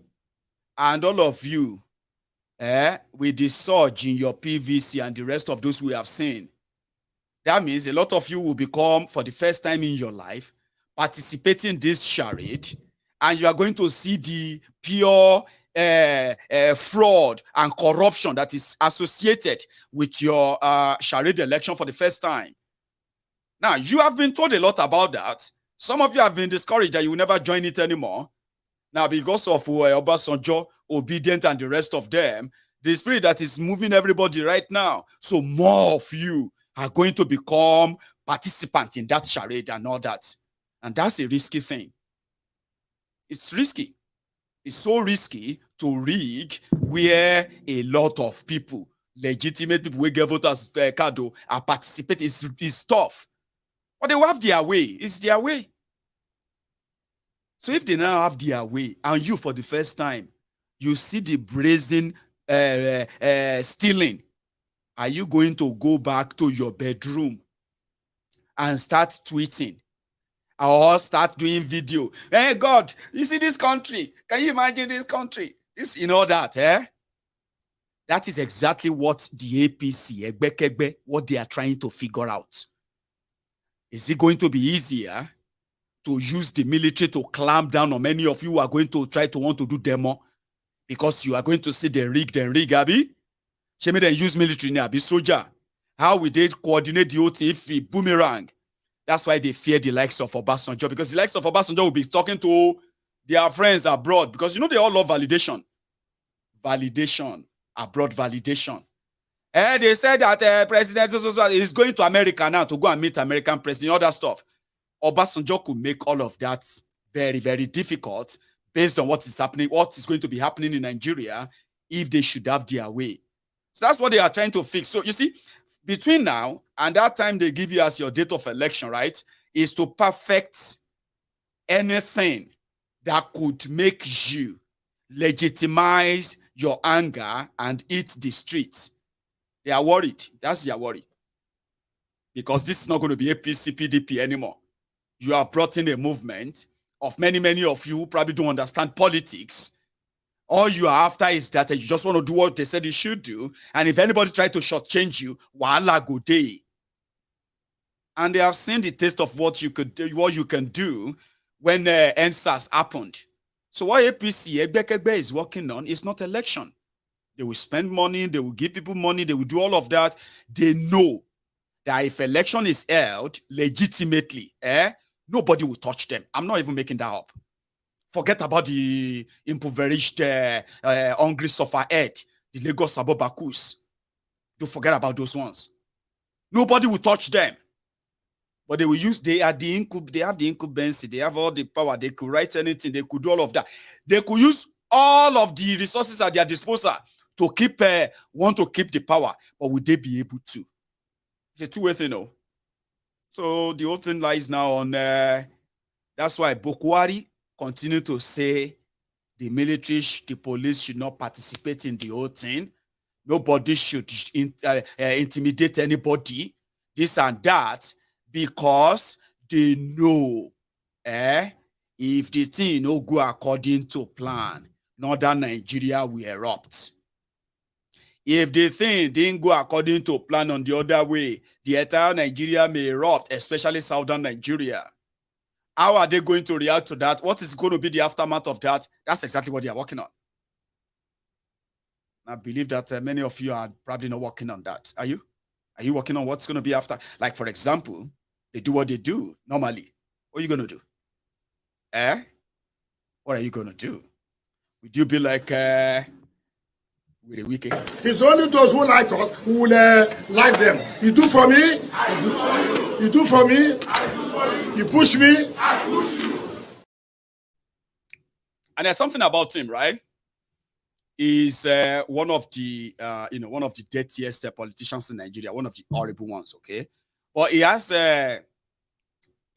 and all of you, with the surge in your PVC and the rest of those we have seen, that means a lot of you will become, for the first time in your life, participating in this charade, and you are going to see the pure fraud and corruption that is associated with your charade election for the first time. Now, you have been told a lot about that. Some of you have been discouraged that you will never join it anymore. Now, because of Obasanjo, Obedient, and the rest of them, the spirit that is moving everybody right now. So more of you are going to become participants in that charade and all that. And that's a risky thing. It's risky. It's so risky to rig where a lot of people, legitimate people, we get voters card, are participating. It's tough. But they will have their way. It's their way. So if they now have their way, and you for the first time, you see the brazen stealing, are you going to go back to your bedroom and start tweeting or start doing video? Hey God, you see this country? Can you imagine this country? This, you know that, That is exactly what the APC, Egbekegbe, what they are trying to figure out. Is it going to be easier to use the military to clamp down on many of you who are going to try to want to do demo? Because you are going to see the rig, Abi. She made them use military now, be soldier. How will they coordinate the OT if we boomerang? That's why they fear the likes of Obasanjo, because the likes of Obasanjo will be talking to their friends abroad, because you know they all love validation. Validation, abroad validation. They said that President is going to America now to go and meet American president, all that stuff. Obasanjo could make all of that very, very difficult based on what is happening, what is going to be happening in Nigeria if they should have their way. So that's what they are trying to fix. So you see, between now and that time they give you as your date of election, right, is to perfect anything that could make you legitimize your anger and eat the streets. They are worried. That's their worry. Because this is not going to be APC, PDP anymore. You have brought in a movement of many of you who probably don't understand politics, All you are after is that you just want to do what they said you should do. And if anybody try to shortchange you, wahala go dey. And they have seen the taste of what you can do when NSAS happened. So what APC Egbekegbe is working on is not election. They will spend money, they will give people money, they will do all of that. They know that if election is held legitimately, nobody will touch them. I'm not even making that up. Forget about the impoverished, hungry sufferhead, the Lagos Abobakus. Don't forget about those ones. Nobody will touch them. But they will use, they have the incumbency, they have all the power, they could write anything, they could do all of that. They could use all of the resources at their disposal to keep, want to keep the power, but would they be able to? It's a two-way thing, no? So the whole thing lies now on, that's why Buhari continue to say the military, the police should not participate in the whole thing. Nobody should intimidate anybody, this and that, because they know if the thing no go according to plan, northern Nigeria will erupt. If the thing didn't go according to plan on the other way, the entire Nigeria may erupt, especially southern Nigeria. How are they going to react to that? What is going to be the aftermath of that? That's exactly what they are working on. I believe that many of you are probably not working on that. Are you? Are you working on what's going to be after? Like, for example, they do what they do normally. What are you going to do? What are you going to do? Would you be like with a Wike? It's only those who like us who will like them. You do for me, I do for you. You do for me, I do for you. You push me, I push you. And there's something about him, right? He's one of the one of the dirtiest politicians in Nigeria, one of the horrible ones, okay? But he has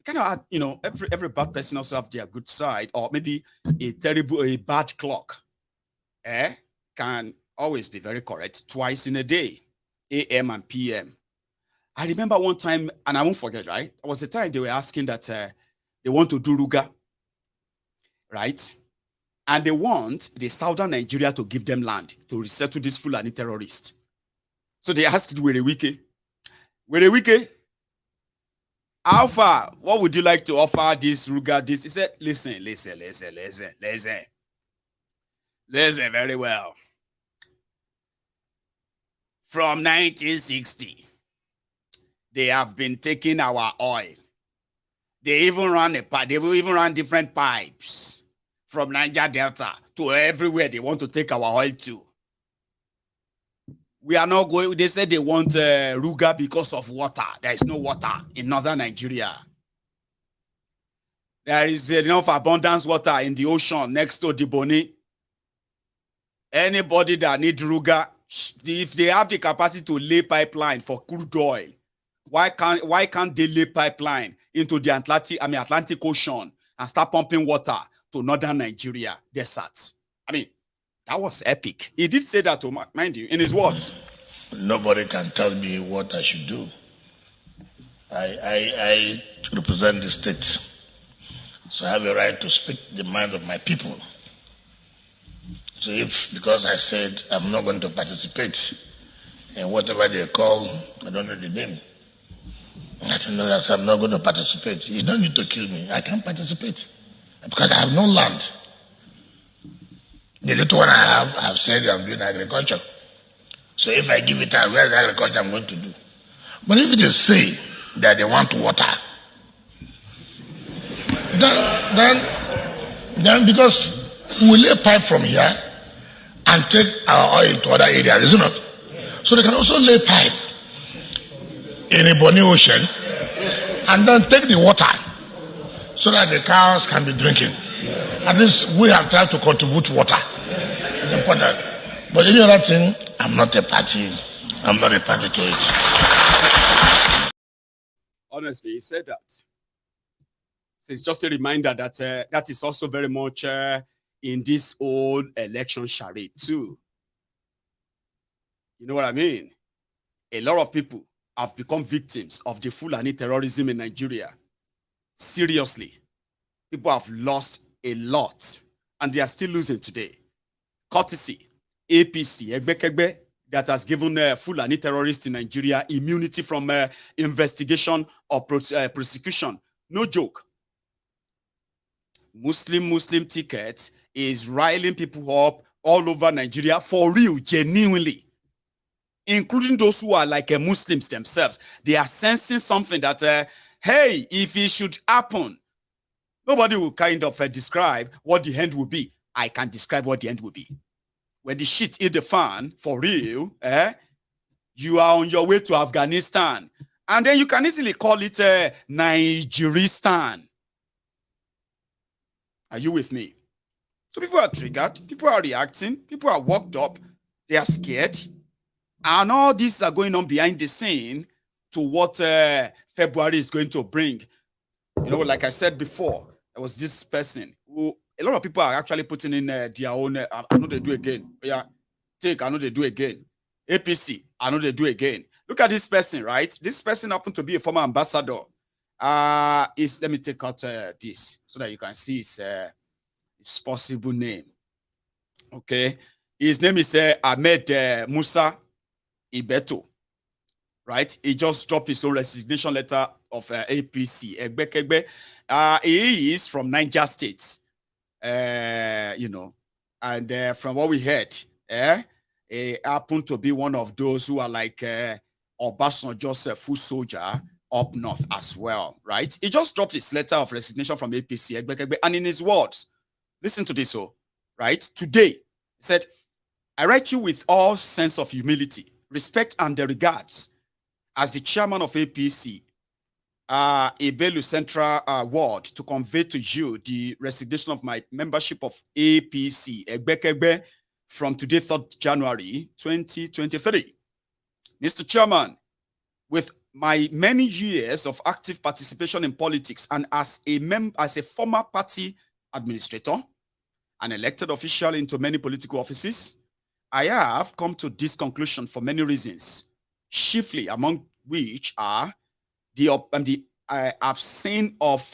kind of, every bad person also have their good side, or maybe a bad clock can always be very correct twice in a day, AM and PM. I remember one time, and I won't forget, right? There was a time they were asking that they want to do Ruga, right? And they want the southern Nigeria to give them land to resettle this Fulani terrorists. So they asked Wike, how far, what would you like to offer this Ruga, this? He said, listen very well. From 1960, they have been taking our oil. They even ran different pipes from Niger Delta to everywhere they want to take our oil to. We are not going, they said they want Ruga because of water. There is no water in northern Nigeria. There is enough abundance water in the ocean next to Diboni. Anybody that need Ruga, if they have the capacity to lay pipeline for crude oil, why can't they lay pipeline into the Atlantic Ocean and start pumping water to northern Nigeria deserts? I mean, that was epic. He did say that, mind you, in his words. Nobody can tell me what I should do. I represent the state, so I have a right to speak the mind of my people. So if, because I said I'm not going to participate in whatever they call, I don't know the name, I don't know that I'm not going to participate. You don't need to kill me. I can't participate because I have no land. The little one I have said I'm doing agriculture. So if I give it out, where's the agriculture I'm going to do? But if they say that they want water, then because we lay pipe from here and take our oil to other areas, isn't it? So they can also lay pipe in the Bonny Ocean and then take the water so that the cows can be drinking. At least we have tried to contribute water. It's important. But any other thing, I'm not a party. I'm not a party to it. Honestly, he said that. So it's just a reminder that that is also very much in this old election charade too. You know what I mean? A lot of people have become victims of the Fulani terrorism in Nigeria. Seriously. People have lost a lot, and they are still losing today. courtesy, APC, Egbekegbe, that has given Fulani terrorists in Nigeria immunity from investigation or prosecution. No joke. Muslim ticket is riling people up all over Nigeria for real, genuinely, including those who are like Muslims themselves. They are sensing something that, hey, if it should happen, nobody will kind of describe what the end will be. I can describe what the end will be. When the shit hit the fan, for real, you are on your way to Afghanistan. And then you can easily call it Nigeristan. Are you with me? So people are triggered, people are reacting, people are worked up, they are scared. And all these are going on behind the scene to what February is going to bring. You know, like I said before, there was this person who, a lot of people are actually putting in their own, I know they do again. Yeah, take, I know they do again. APC, I know they do again. Look at this person, right? This person happened to be a former ambassador. Let me take out this so that you can see his possible name. Okay. His name is Ahmed Musa Ibeto. Right? He just dropped his own resignation letter of APC. He is from Niger State. You know, and from what we heard, he happened to be one of those who are like Obasanjo, Joseph, full soldier up north as well, right? He just dropped his letter of resignation from APC, and in his words, listen to this, right? Today, he said, I write you with all sense of humility, respect, and regards as the chairman of APC, Ibelu Central Ward, to convey to you the resignation of my membership of APC, Egbekegbe, from today, 3rd January 2023. Mr. Chairman, with my many years of active participation in politics and as a former party administrator, an elected official into many political offices, I have come to this conclusion for many reasons, chiefly among which are the absence of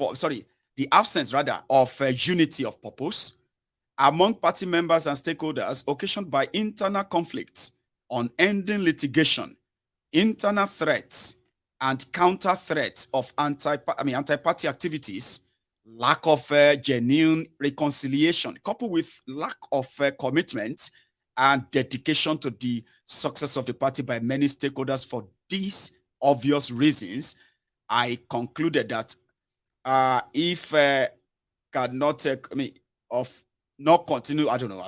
unity of purpose among party members and stakeholders occasioned by internal conflicts on ending litigation, internal threats, and counter threats of anti-party activities, lack of genuine reconciliation, coupled with lack of commitment and dedication to the success of the party by many stakeholders. For these obvious reasons, I concluded that if cannot not continue, I don't know.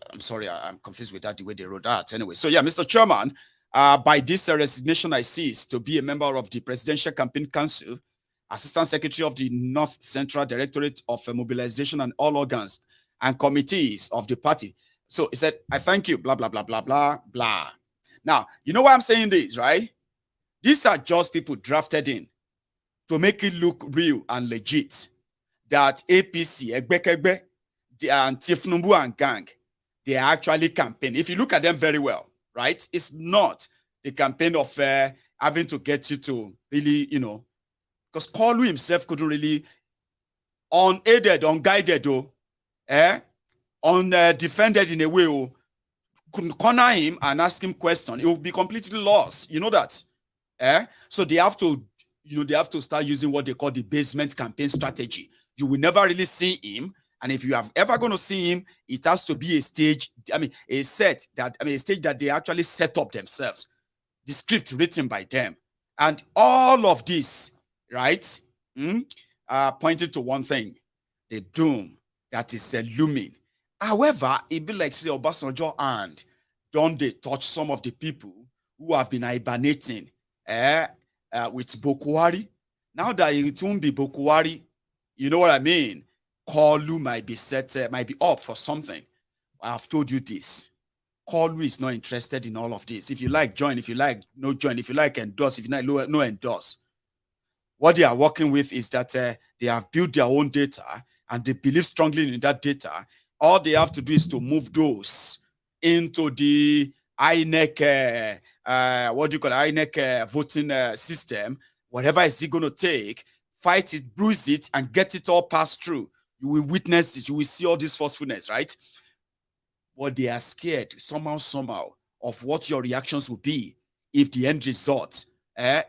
I'm sorry, I'm confused with that, the way they wrote that. Anyway, so yeah, Mr. Chairman, by this resignation, I cease to be a member of the Presidential Campaign Council, Assistant Secretary of the North Central Directorate of Mobilization and all organs and committees of the party. So he said, I thank you, blah, blah, blah, blah, blah, blah. Now, you know why I'm saying this, right? These are just people drafted in to make it look real and legit that APC, Egbekegbe, and Tinubu and gang, they are actually campaign. If you look at them very well, right? It's not the campaign of having to get you to really, you know, because Koolu himself couldn't really, unaided, unguided, defended in a way, couldn't corner him and ask him questions. He will be completely lost. You know that? So they have to, they have to start using what they call the basement campaign strategy. You will never really see him. And if you have ever going to see him, it has to be a stage, a stage that they actually set up themselves. The script written by them. And all of this, right, pointed to one thing, the doom that is looming. However, it be like, say, Obasanjo and don't they touch some of the people who have been hibernating with Bokuwari. Now that it won't be Bokuwari, you know what I mean? Koolu might be might be up for something. I've told you this. Koolu is not interested in all of this. If you like, join. If you like, no join. If you like, endorse. If you like, no endorse. What they are working with is that they have built their own data and they believe strongly in that data. All they have to do is to move those into the INEC, INEC voting system. Whatever is it going to take, fight it, bruise it, and get it all passed through. You will witness this. You will see all this forcefulness, right? but they are scared somehow of what your reactions will be if the end result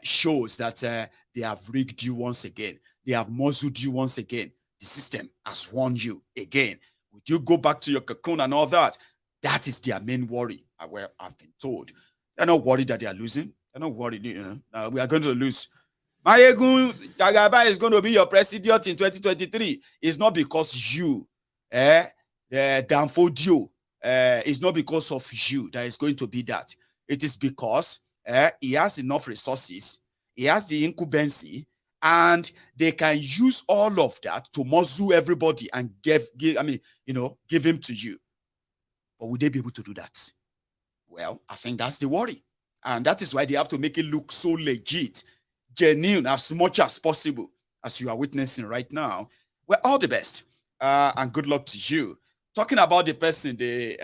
shows that they have rigged you once again. They have muzzled you once again. The system has warned you again. Would you go back to your cocoon and all that? That is their main worry. Well, I've been told. They're not worried that they are losing. They're not worried. We are going to lose. Maiyegun General is going to be your president in 2023. It's not because you, downfold you. It's not because of you that is going to be that. It is because he has enough resources. He has the incumbency, and they can use all of that to muzzle everybody and give him to you. But would they be able to do that? Well, I think that's the worry. And that is why they have to make it look so legit, genuine, as much as possible, as you are witnessing right now. Well, all the best. And good luck to you. Talking about the person they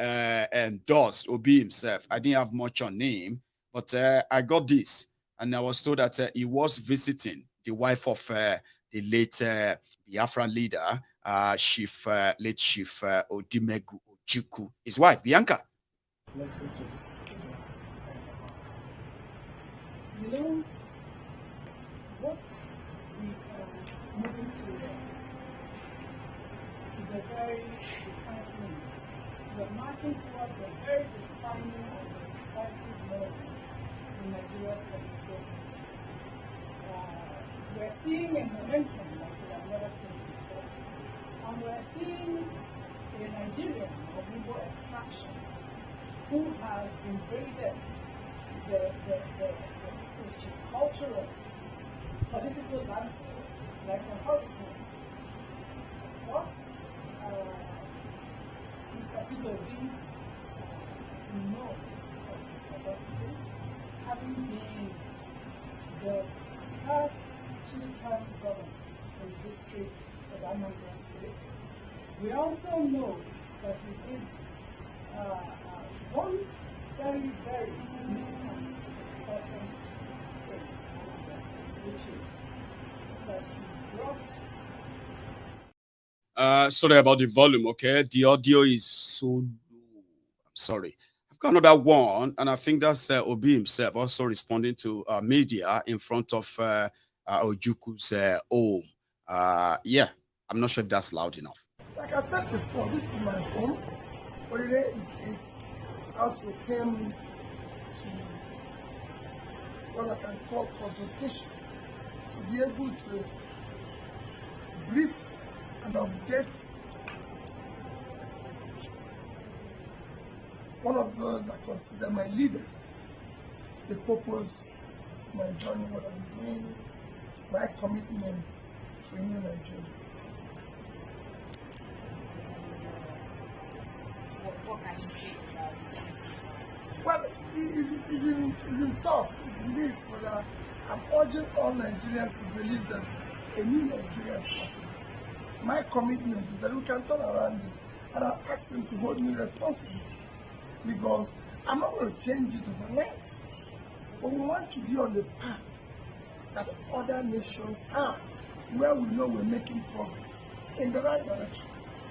endorsed, Obi himself, I didn't have much on him, but I got this. And I was told that he was visiting the wife of the late Biafran leader, late Chief Odimegu Ojukwu, his wife, Bianca. You know, what we are moving towards is a very defined thing. We're marching towards a very defining and decisive moment in Nigeria's political history. We're seeing a momentum like we have never seen before. And we're seeing a Nigerian of Igbo extraction who has invaded the socio-cultural political landscape like a hurricane. Of course, Mr. Peter Obi, we know of his capacity, having been the first two-term governor in the history of Anambra State. We also know that he did one very, very significant, important thing, which is that he brought. Sorry about the volume, okay? The audio is so low. I'm sorry. I've got another one, and I think that's Obi himself also responding to media in front of Ojukwu's home. Yeah, I'm not sure if that's loud enough. Like I said before, this is my home. But it also came to what I can call consultation, to be able to brief and update one of those I consider my leader, the purpose of my journey, what I'm doing, my commitment to a new Nigeria. Well, it's tough, it is, but I'm urging all Nigerians to believe that a new Nigeria is possible. My commitment is that we can turn around it, and I've asked them to hold me responsible, because I'm not going to change it overnight, but we want to be on the path that other nations are, where we know we're making progress in the right direction.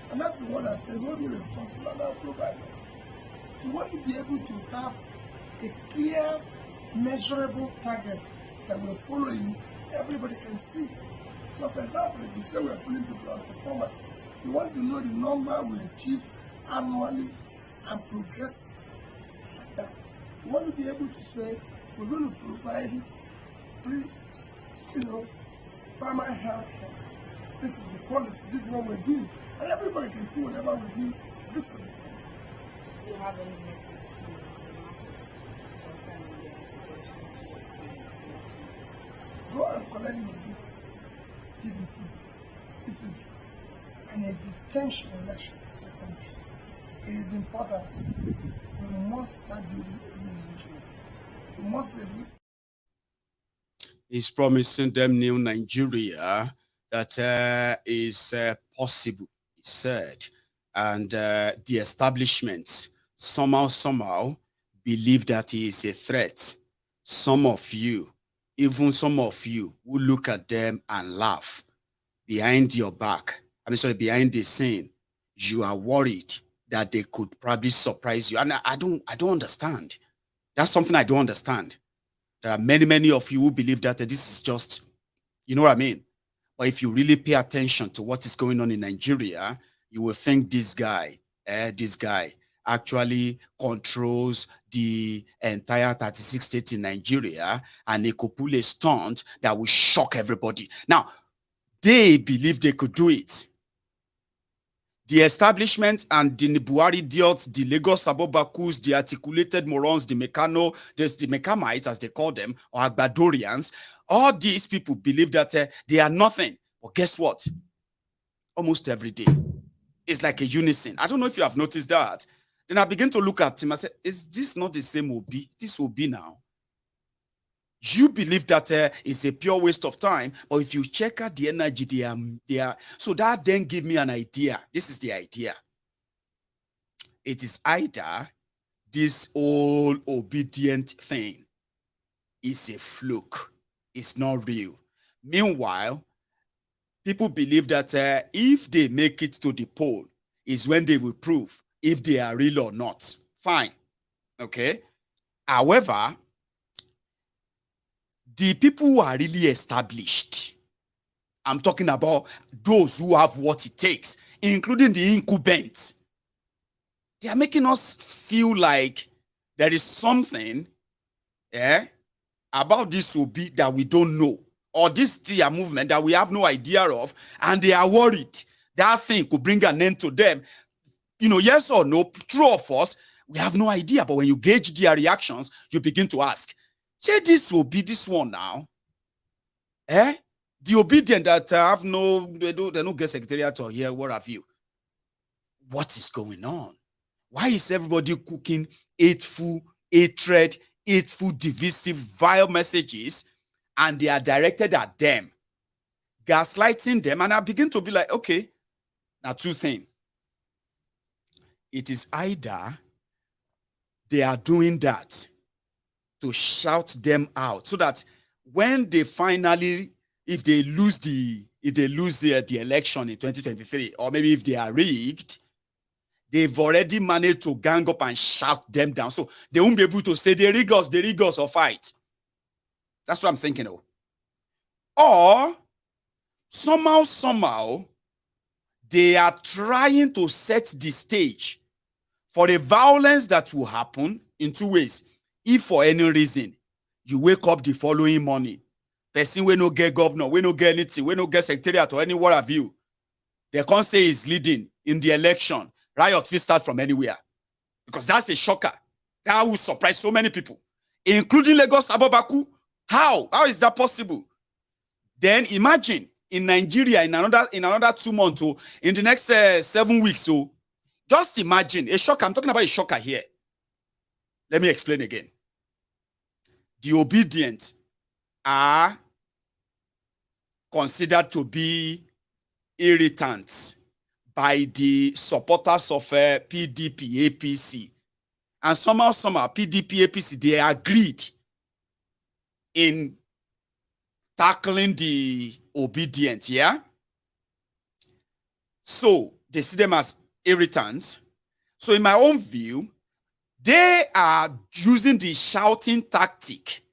And that's the one that says, hold me responsible, and I'll provide that. We want to be able to have a clear, measurable target that we're following, everybody can see. So, for example, if you say we're pulling people on performance, we want to know the number we achieve annually and progress like that. We want to be able to say we're going to provide free, primary health care. This is the policy, this is what we're doing. And everybody can see whatever we do visibly. Do you have any message to the masses concerning the applications Go and collect this PVC. This is an existential election for the country. It is important. We must start doing a new Nigeria. We must review. He's promising them new Nigeria that is possible, he said. And the establishment somehow believe that he is a threat. Some of you who look at them and laugh behind your back, behind the scene, you are worried that they could probably surprise you. And I don't understand. That's something I don't understand. There are many of you who believe that this is just, you know what I mean? But if you really pay attention to what is going on in Nigeria, you will think this guy actually controls the entire 36 states in Nigeria, and he could pull a stunt that will shock everybody. Now, they believe they could do it. The establishment and the Buhari idiots, the Lagos Abobakus, the articulated morons, the Mekano, the Mekamites, as they call them, or Agbadorians, all these people believe that they are nothing. But guess what? Almost every day, it's like a unison. I don't know if you have noticed that. Then I begin to look at him. I said, is this not the same Obi? This Obi now. You believe that it's a pure waste of time, but if you check out the energy, they are. So that then give me an idea. This is the idea. It is either this all obedient thing is a fluke. It's not real. Meanwhile, people believe that if they make it to the poll, is when they will prove if they are real or not. Fine. Okay. However, the people who are really established, I'm talking about those who have what it takes, including the incumbents, they are making us feel like there is something about this Obi that we don't know, or this Tia movement that we have no idea of, and they are worried that thing could bring an end to them. You know, yes or no, true or false, we have no idea. But when you gauge their reactions, you begin to ask, say this will be this one now. The obedient that have they don't get secretariat or here, what have you. What is going on? Why is everybody cooking hateful, hatred, hateful, divisive, vile messages, and they are directed at them, gaslighting them? And I begin to be like, okay, now two things. It is either they are doing that to shout them out so that when they finally, if they lose the election in 2023, or maybe if they are rigged, they've already managed to gang up and shout them down. So they won't be able to say they rig us or fight. That's what I'm thinking of. Or somehow, they are trying to set the stage for a violence that will happen in two ways. If for any reason you wake up the following morning, person we no get governor, we no get anything, we no get secretariat or any what have you, they can't say he's leading in the election. Riot will start from anywhere, because that's a shocker. That will surprise so many people, including Lagos Abobaku. How is that possible? Then imagine in Nigeria in another 2 months, or in the next 7 weeks, so just imagine a shocker. I'm talking about a shocker here. Let me explain again. The obedient are considered to be irritants by the supporters of PDP, APC. And somehow, PDP, APC, they agreed in tackling the obedient, yeah? So, they see them as irritants. So, in my own view, they are using the shouting tactic,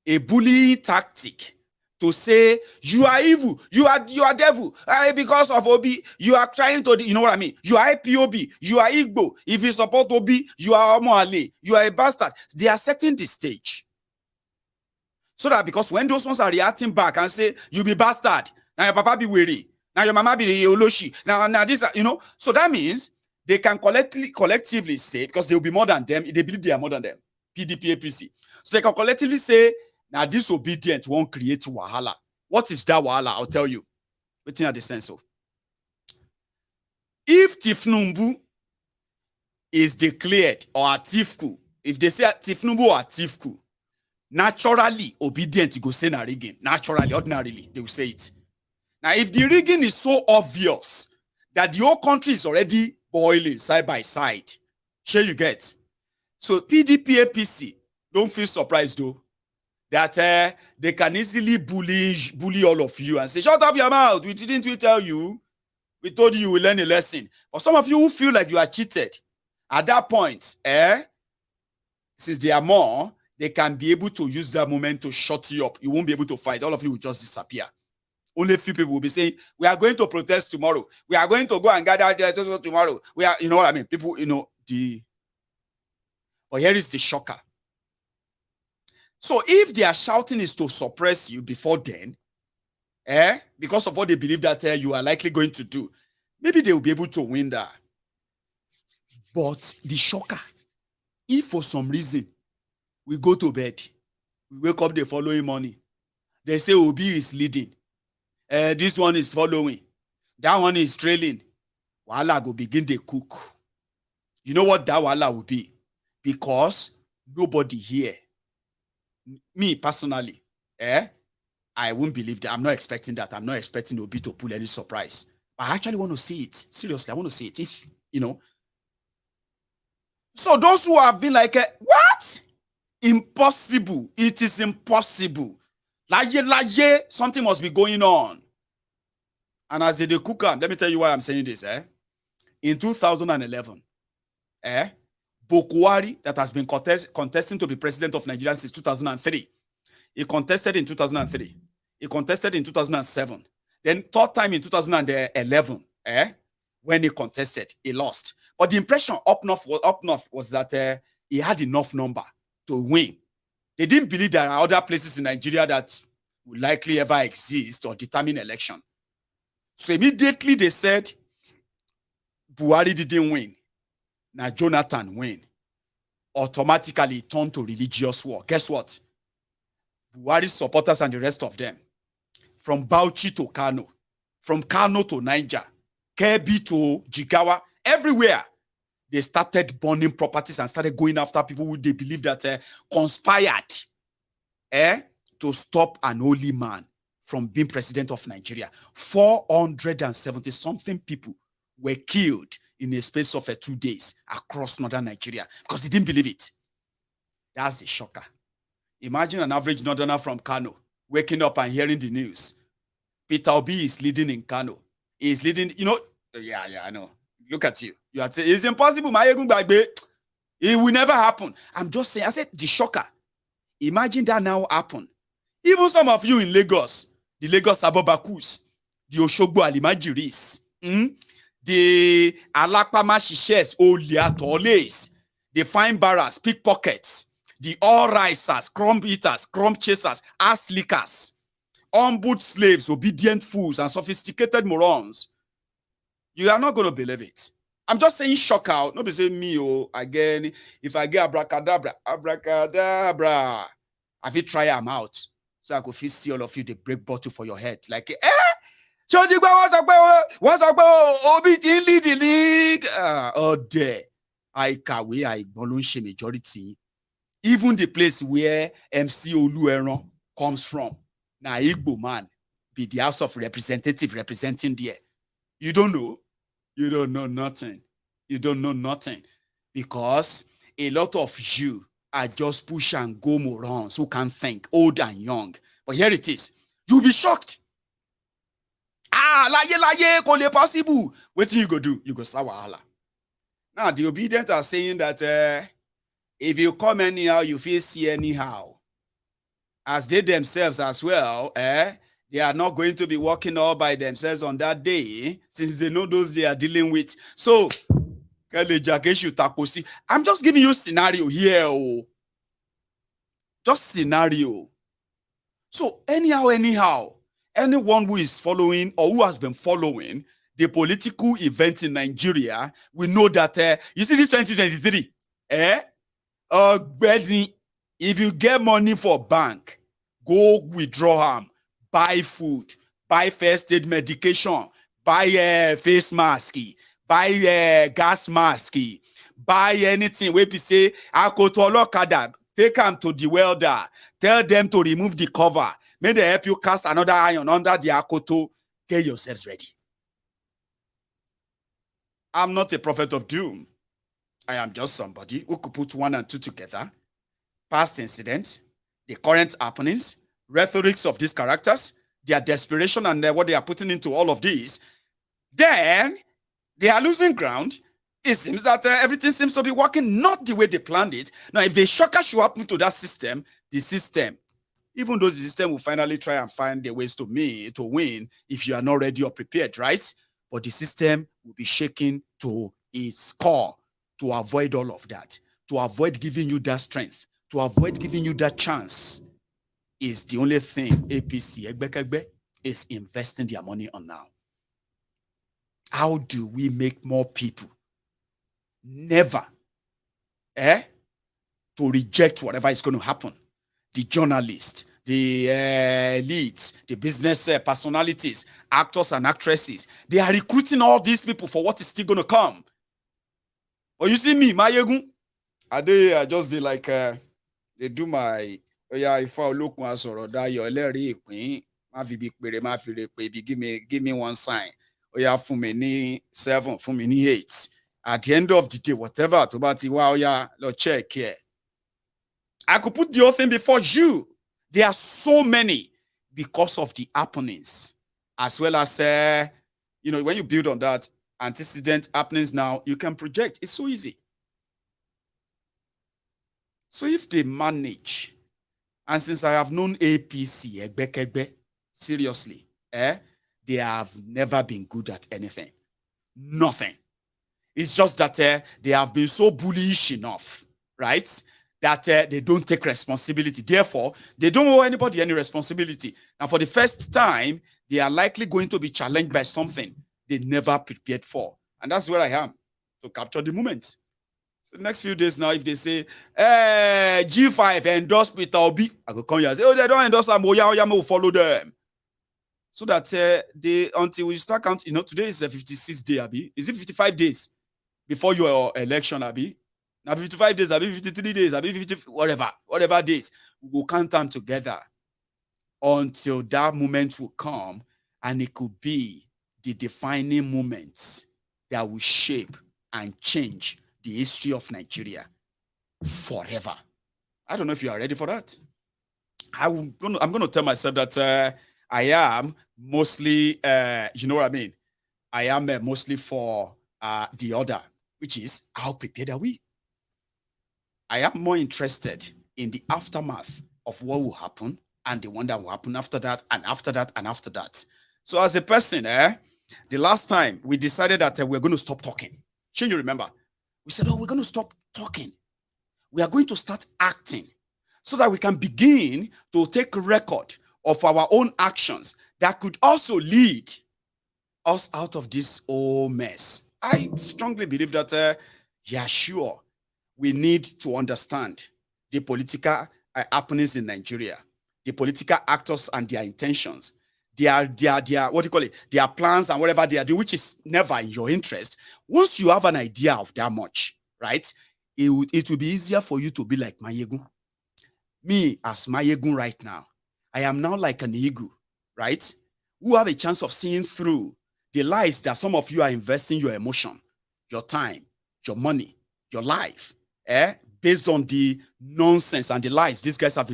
a bullying tactic, to say, you are evil, you are devil, because of Obi, you are trying to, you know what I mean? You are IPOB, you are Igbo. If you support Obi, you are Omoale, you are a bastard. They are setting the stage. So that because when those ones are reacting back and say, you be bastard, now your papa be weary, now your mama be Oloshi, now this, you know, so that means they can collectively say, because they will be more than them, they believe they are more than them, PDP, APC. So they can collectively say, now disobedient won't create wahala. What is that wahala? I'll tell you. Waiting at the sense of. If Tinubu is declared, or Atiku, if they say Tinubu or Atiku, naturally obedient go say na rigging. Naturally, ordinarily, they will say it. Now, if the rigging is so obvious that the whole country is already boiling side by side, sure you get. So PDP, APC, don't feel surprised though, that they can easily bully all of you and say, shut up your mouth, we didn't tell you. We told you will learn a lesson. But some of you who feel like you are cheated, at that point, since they are more, they can be able to use that moment to shut you up. You won't be able to fight. All of you will just disappear. Only a few people will be saying, we are going to protest tomorrow. We are going to go and gather there tomorrow. We are, you know what I mean? People, but here is the shocker. So if their shouting is to suppress you before then, because of what they believe that you are likely going to do, maybe they will be able to win that. But the shocker, if for some reason we go to bed, we wake up the following morning, they say Obi is leading, this one is following, that one is trailing, Wahala go begin to cook. You know what that Wahala will be? Because nobody here, me personally, I won't believe that. I'm not expecting that. I'm not expecting Obi to pull any surprise. I actually want to see it. Seriously, I want to see it. If, So those who have been like, what? Impossible. It is impossible. Laye, something must be going on. And as a cooker, let me tell you why I'm saying this. In 2011, Buhari, that has been contesting to be president of Nigeria since 2003, he contested in 2003. He contested in 2007. Then third time in 2011, when he contested, he lost. But the impression up north was that he had enough number to win. They didn't believe there are other places in Nigeria that will likely ever exist or determine election. So immediately they said, Buhari didn't win. Now Jonathan win. Automatically it turned to religious war. Guess what? Buhari's supporters and the rest of them, from Bauchi to Kano, from Kano to Niger, Kebbi to Jigawa, everywhere, they started burning properties and started going after people who they believe that conspired to stop an holy man from being president of Nigeria. 470-something people were killed in a space of 2 days across northern Nigeria because they didn't believe it. That's the shocker. Imagine an average northerner from Kano waking up and hearing the news. Peter Obi is leading in Kano. He is leading, yeah, I know. Look at you. You are saying, it's impossible, Maiyegun General. It will never happen. I'm just saying, I said, the shocker. Imagine that now happen. Even some of you in Lagos, the Lagos Abobakus, the Oshogbo Alimajiris, the Alakpama Shishes, Oliatoles, the fine barras, pickpockets, the all-risers, crumb eaters, crumb chasers, ass lickers, on-boot slaves, obedient fools, and sophisticated morons. You are not going to believe it. I'm just saying shock out. Nobody say me, again, if I get abracadabra, I will try them out. So I could see all of you, they break bottle for your head. Like, what's up, Obi lead the league. Oh, there. I bolonche majority. Even the place where MC Olueron comes from. Now, Igbo man be the House of Representative representing there. You don't know. You don't know nothing. You don't know nothing. Because a lot of you are just push and go morons who can't think, old and young. But here it is. You'll be shocked. Laye, kole possible. What do you go do? You go say wahala. Now, the obedient are saying that if you come anyhow, you feel see anyhow. As they themselves as well, they are not going to be working all by themselves on that day, since they know those they are dealing with. So, I'm just giving you a scenario here. Just scenario. So, anyhow, anyone who is following or who has been following the political events in Nigeria, we know that, you see this 2023, if you get money for bank, go withdraw them. Buy food, buy first aid medication, buy face mask, buy gas mask, buy anything. We say, I go to Olokada, take them to the welder, tell them to remove the cover. May they help you cast another iron under the akoto. Get yourselves ready. I'm not a prophet of doom. I am just somebody who could put 1 and 2 together. Past incidents, the current happenings, rhetorics of these characters, their desperation and what they are putting into all of these. Then they are losing ground. It seems that everything seems to be working not the way they planned it. Now, if the shocker should happen to that system, even though the system will finally try and find the ways to win if you are not ready or prepared, right? But the system will be shaken to its core to avoid all of that, to avoid giving you that strength, to avoid giving you that chance is the only thing APC Egbekegbe is investing their money on now. How do we make more people never to reject whatever is going to happen? The journalists, the elites, the business personalities, actors and actresses, they are recruiting all these people for what is still going to come. But you see me, Maiyegun, I just did like they do my if I look once or that you're give me one sign. For me 7, for me 8. At the end of the day, whatever to about check here. I could put the whole thing before you. There are so many because of the happenings, as well as when you build on that antecedent happenings now, you can project. It's so easy. So if they manage, and since I have known APC, Egbekegbe, seriously, they have never been good at anything. Nothing. It's just that they have been so bullish enough, right? That they don't take responsibility. Therefore, they don't owe anybody any responsibility. And for the first time, they are likely going to be challenged by something they never prepared for. And that's where I am, to capture the moment. So the next few days now, if they say, G5 endorsed Peter Obi, I go come here and say, they don't endorse them, we'll follow them. So that until we start counting, today is a 56 day, Abi. Is it 55 days before your election, Abi? Now 55 days, Abi 53 days, Abi 50, whatever days, we will count them together until that moment will come, and it could be the defining moments that will shape and change the history of Nigeria forever. I don't know if you are ready for that. I'm going to tell myself that I am mostly, you know what I mean? I am mostly for the order, which is how prepared are we? I am more interested in the aftermath of what will happen and the one that will happen after that and after that and after that. So as a person, the last time we decided that we're going to stop talking. Sure, you remember? We said, we're going to stop talking. We are going to start acting so that we can begin to take record of our own actions that could also lead us out of this whole mess. I strongly believe that, sure, we need to understand the political happenings in Nigeria, the political actors and their intentions, their what do you call it, their plans and whatever they are doing, which is never in your interest. Once you have an idea of that much, right, it will be easier for you to be like Maiyegun. Me, as Maiyegun right now, I am now like an eagle, right, who have a chance of seeing through the lies that some of you are investing your emotion, your time, your money, your life, based on the nonsense and the lies these guys have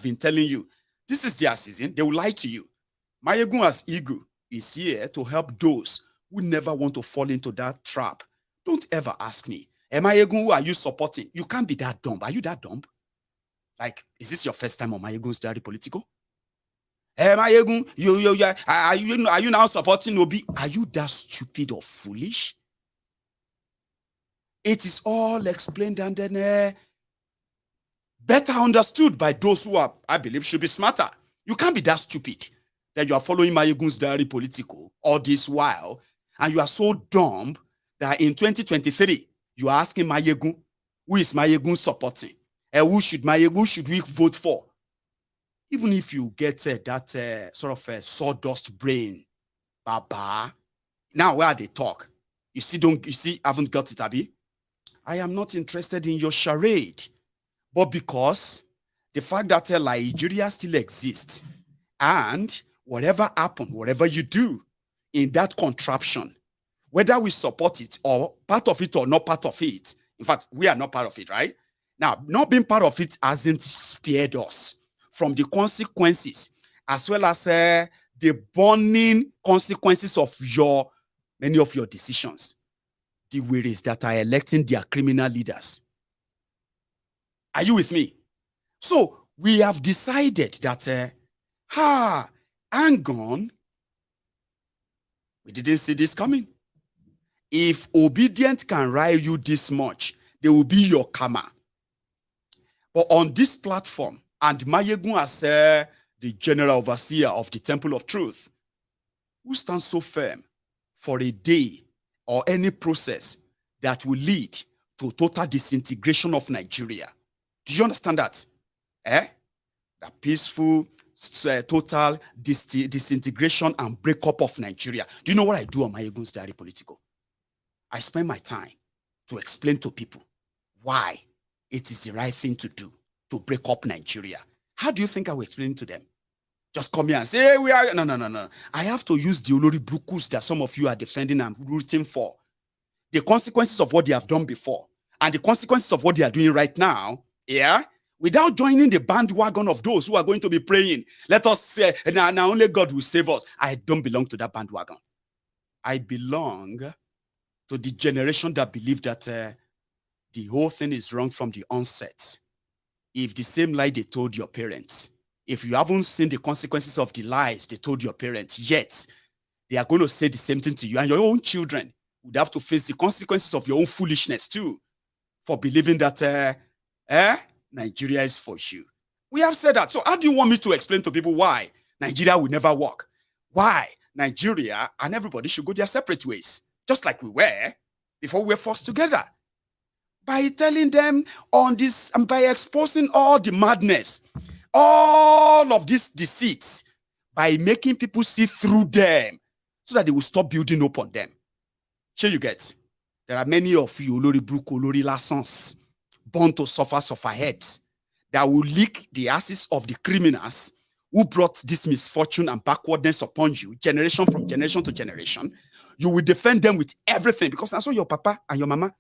been telling you. This is their season. They will lie to you. Maiyegun as eagle is here to help those who never want to fall into that trap. Don't ever ask me, Maiyegun, who are you supporting? You can't be that dumb. Are you that dumb? Like, is this your first time on Maiyegun's Diary Political? Maiyegun, are you now supporting Obi? Are you that stupid or foolish? It is all explained and then better understood by those who are, I believe, should be smarter. You can't be that stupid that you are following Maiyegun's Diary Political all this while, and you are so dumb that in 2023, you are asking Maiyegun, who is Maiyegun supporting? And who should we vote for? Even if you get that sort of sawdust brain, Baba, now where they talk, you haven't got it, Abi? I am not interested in your charade, but because the fact that Nigeria still exists, and whatever happens, whatever you do in that contraption, whether we support it or part of it or not part of it, in fact, we are not part of it, right? Now, not being part of it hasn't spared us from the consequences, as well as the burning consequences of your many of your decisions, the ways that are electing their criminal leaders. Are you with me? So we have decided that, hang on, we didn't see this coming. If obedience can rile you this much, they will be your karma. But on this platform, and Maiyegun as the general overseer of the Temple of Truth, who stands so firm for a day or any process that will lead to total disintegration of Nigeria? Do you understand that? The peaceful, total disintegration and breakup of Nigeria. Do you know what I do on Maiyegun's Diary Political? I spend my time to explain to people why it is the right thing to do to break up Nigeria. How do you think I will explain to them? Just come here and say, hey, we are... No. I have to use the Olori Brukus that some of you are defending and rooting for. The consequences of what they have done before and the consequences of what they are doing right now, without joining the bandwagon of those who are going to be praying, let us say, now only God will save us. I don't belong to that bandwagon. I belong to the generation that believed that the whole thing is wrong from the onset. If the same lie they told your parents, if you haven't seen the consequences of the lies they told your parents yet, they are going to say the same thing to you, and your own children would have to face the consequences of your own foolishness too, for believing that Nigeria is for you. We have said that. So how do you want me to explain to people why Nigeria will never work? Why Nigeria and everybody should go their separate ways, just like we were before we were forced together? By telling them on this and by exposing all the madness, all of these deceits, by making people see through them so that they will stop building up on them. Sure you get? There are many of you, Olori Bruko, Olori Lassons, born to suffer heads, that will lick the asses of the criminals who brought this misfortune and backwardness upon you, generation from generation to generation. You will defend them with everything, because I saw your papa and your mama,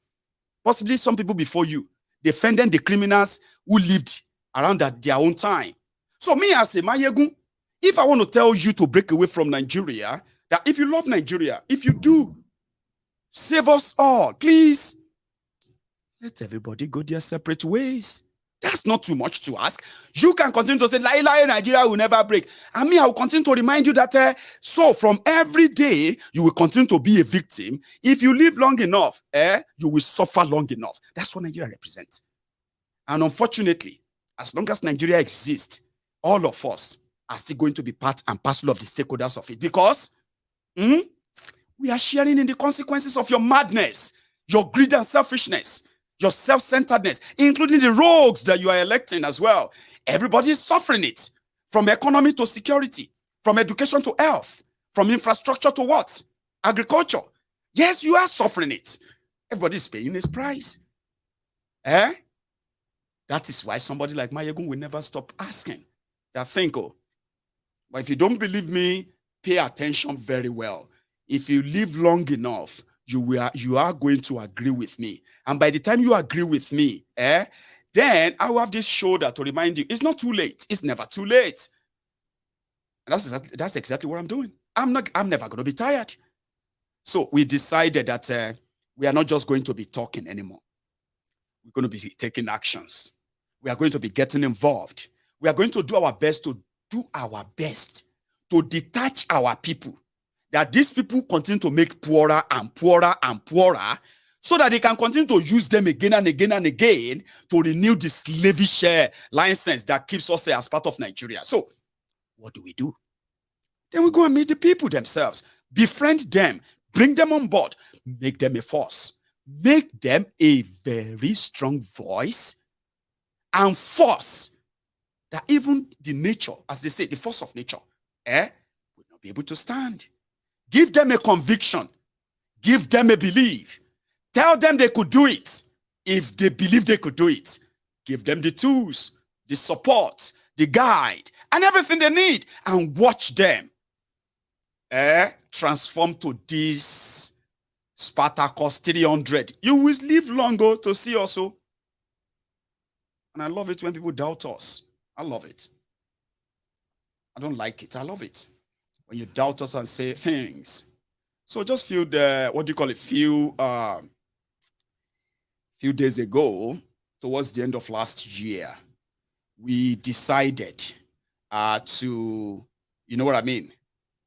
possibly some people before you, defending the criminals who lived around at their own time. So me as a Maiyegun, if I want to tell you to break away from Nigeria, that if you love Nigeria, if you do, save us all, please. Let everybody go their separate ways. That's not too much to ask. You can continue to say, lie, Nigeria will never break. I mean, I will continue to remind you that, so from every day, you will continue to be a victim. If you live long enough, you will suffer long enough. That's what Nigeria represents. And unfortunately, as long as Nigeria exists, all of us are still going to be part and parcel of the stakeholders of it, because we are sharing in the consequences of your madness, your greed and selfishness, your self-centeredness, including the rogues that you are electing as well. Everybody is suffering it, from economy to security, from education to health, from infrastructure to what? Agriculture. Yes, you are suffering it. Everybody is paying its price. That is why somebody like Maiyegun will never stop asking that thing. But if you don't believe me, pay attention very well. If you live long enough, you are going to agree with me. And by the time you agree with me, then I will have this shoulder to remind you, it's not too late. It's never too late. And that's exactly what I'm doing. I'm never going to be tired. So we decided that we are not just going to be talking anymore. We're going to be taking actions. We are going to be getting involved. We are going to do our best to detach our people, that these people continue to make poorer and poorer and poorer, so that they can continue to use them again and again and again to renew this slavish license that keeps us as part of Nigeria. So what do? Then we go and meet the people themselves, befriend them, bring them on board, make them a force, make them a very strong voice and force that even the nature, as they say, the force of nature, will not be able to stand. Give them a conviction. Give them a belief. Tell them they could do it if they believe they could do it. Give them the tools, the support, the guide, and everything they need, and watch them transform to this Spartacus 300. You will live longer to see also. And I love it when people doubt us. I love it. I don't like it. I love it. When you doubt us and say things So just few days ago, towards the end of last year, we decided to, you know what I mean,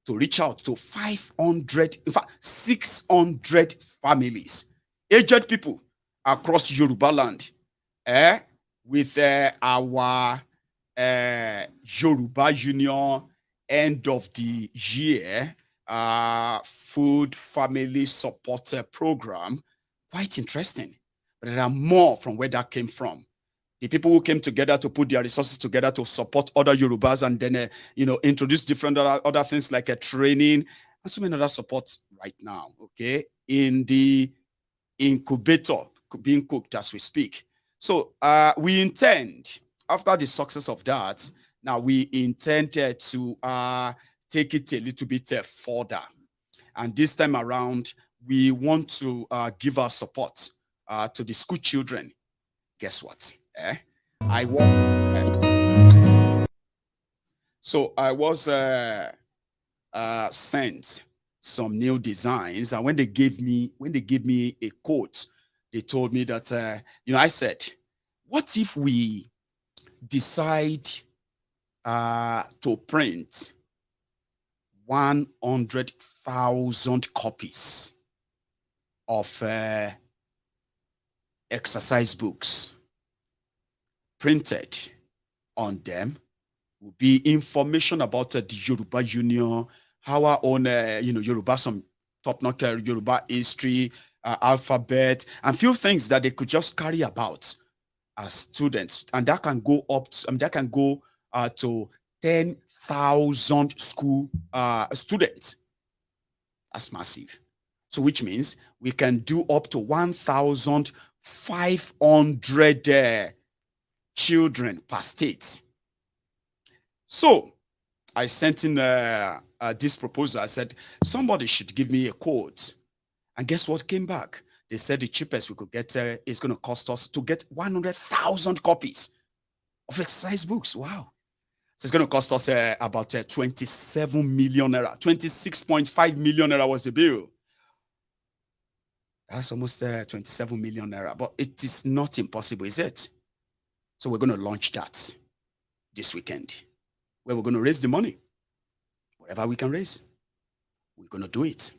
to reach out to 500, in fact, 600 families, aged people across Yoruba land, with our Yoruba Union end of the year food family support program. Quite interesting. But there are more from where that came from. The people who came together to put their resources together to support other Yorubas and then, introduce different other things like a training and so many other supports right now, okay, in the incubator being cooked as we speak. So we intend, after the success of that, now we intend to take it a little bit further. And this time around, we want to give our support to the school children. Guess what? I was sent some new designs, and when they gave me a quote, they told me that I said, what if we decide to print 100,000 copies of exercise books? Printed on them will be information about the Yoruba Union, our own, Yoruba, some top-notch Yoruba history, alphabet, and few things that they could just carry about as students, and that can go up to 10,000 school students. That's massive. So, which means we can do up to 1,500 children per state. So I sent in this proposal. I said, somebody should give me a quote. And guess what came back? They said the cheapest we could get is going to cost us to get 100,000 copies of exercise books. Wow. So it's going to cost us about 27 million naira. 26.5 million naira was the bill. That's almost 27 million naira. But it is not impossible, is it? So we're going to launch that this weekend, where we're going to raise the money. Whatever we can raise, we're going to do it.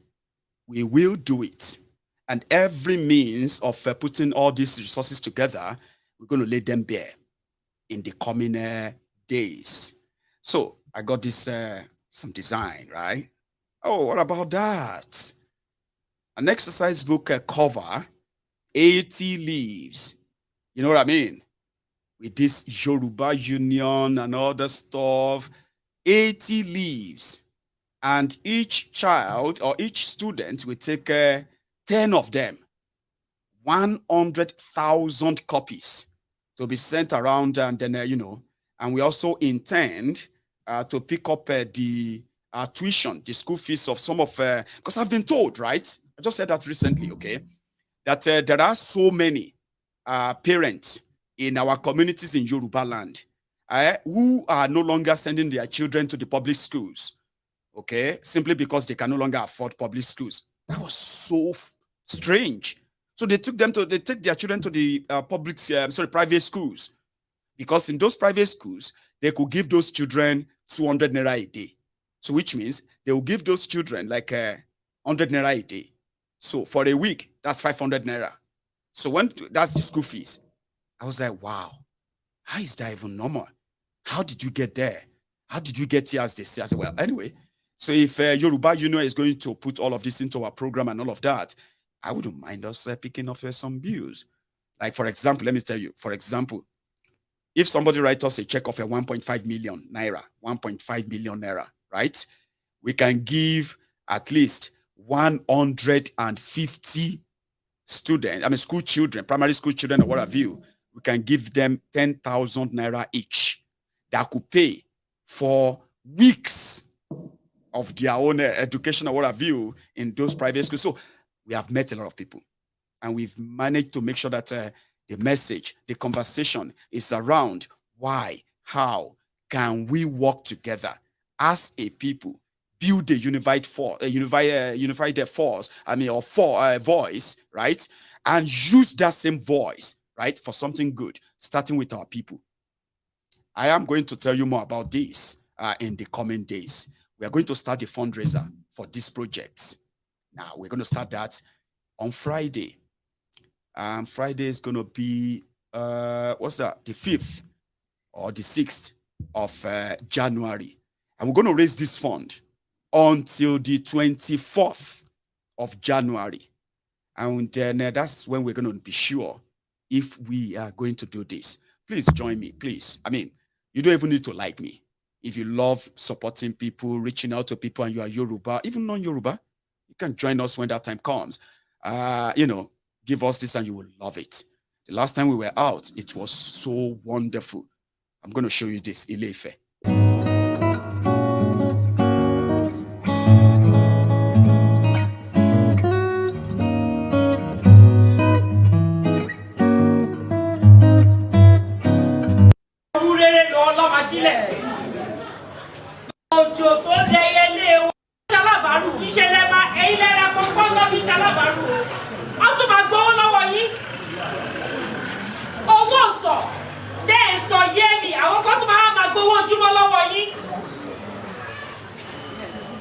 We will do it. And every means of putting all these resources together, we're going to lay them bare in the coming days. So I got this, some design, right? Oh, what about that? An exercise book cover, 80 leaves. You know what I mean? With this Yoruba Union and all the stuff, 80 leaves. And each child or each student will take 10 of them, 100,000 copies to be sent around. And then, and we also intend to pick up the tuition, the school fees of some of, because I've been told, right? I just said that recently, okay, that there are so many parents in our communities in Yoruba land who are no longer sending their children to the public schools, okay, simply because they can no longer afford public schools. That was so strange. So they take their children to the private schools, because in those private schools, they could give those children 200 naira a day. So which means they will give those children like 100 naira a day. So for a week, that's 500 naira. So when that's the school fees, I was like, wow, how is that even normal? How did you get there? How did you get here, as they say? I said, well, anyway, so if Yoruba Union is going to put all of this into our program and all of that, I wouldn't mind us picking up some bills. Like, for example, let me tell you, for example, if somebody writes us a check of 1.5 million naira, 1.5 million naira, right? We can give at least 150 students, school children, primary school children or what have you, we can give them 10,000 naira each. That could pay for weeks of their own education or what have you in those private schools. So we have met a lot of people, and we've managed to make sure that the message, the conversation is around why, how can we work together as a people, build a unified force, unified force, voice, right? And use that same voice, right, for something good, starting with our people. I am going to tell you more about this in the coming days. We are going to start the fundraiser for these projects. Now, we're going to start that on Friday. Friday is going to be, what's that? The 5th or the 6th of January. And we're going to raise this fund until the 24th of January. And then that's when we're going to be sure if we are going to do this. Please join me, please. I mean, you don't even need to like me. If you love supporting people, reaching out to people, and you are Yoruba, even non-Yoruba, you can join us when that time comes. Give us this and you will love it. The last time we were out, it was so wonderful. I'm going to show you this, Ile-Ife.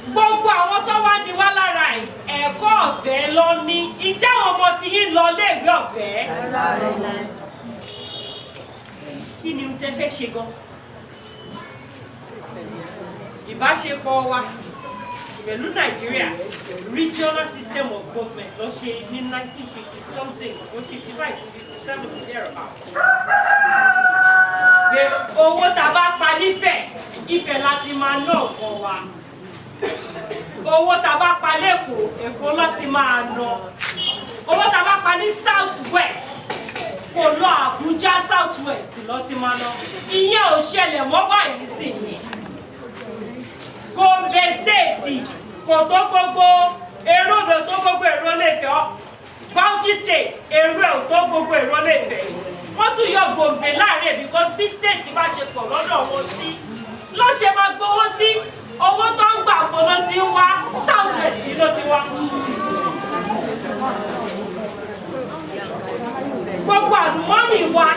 Gbogbo àwọn tó wá ní wá lára ẹ̀kọ́ ọ̀fẹ́ ló ní. Ǹjẹ́ àwọn ọmọ tí yín lọ léèwé ọ̀fẹ́? Kí ni tẹ́ fẹ́ ṣe gan? Ìbáṣepọ̀ wa pẹ̀lú Nàìjíríà regional system of government ló ṣe ní 1950 something or 55 to 57 thereabout. Owó tá a bá pa nífẹ̀ẹ́, Ifẹ̀ láti máa ná nǹkan wa. Owó tá a bá pa l'Èkó, Èkó láti máa ná. Owó tá a bá pa ní South West, kò lọ Àbújá South West ló ti máa ná. Ìyẹn ò ṣẹlẹ̀ mọ́ báyìí sí ni. Gombe State kò tó gbogbo èrò rẹ̀ tó gbogbo èrò Ilé-Ifẹ̀. Bauchi State èrò ẹ̀ tó gbogbo èrò Ilé-Ifẹ̀. Wọ́n tún yọ Gombe láàrin because bí state bá ṣe pọ̀ lọ́dọ̀ wọn sí ló ṣe máa gbowó sí. Owó tó ń gbà pọ̀ ló ti wá South West ló ti wá. Gbogbo àlùmọ́nì wa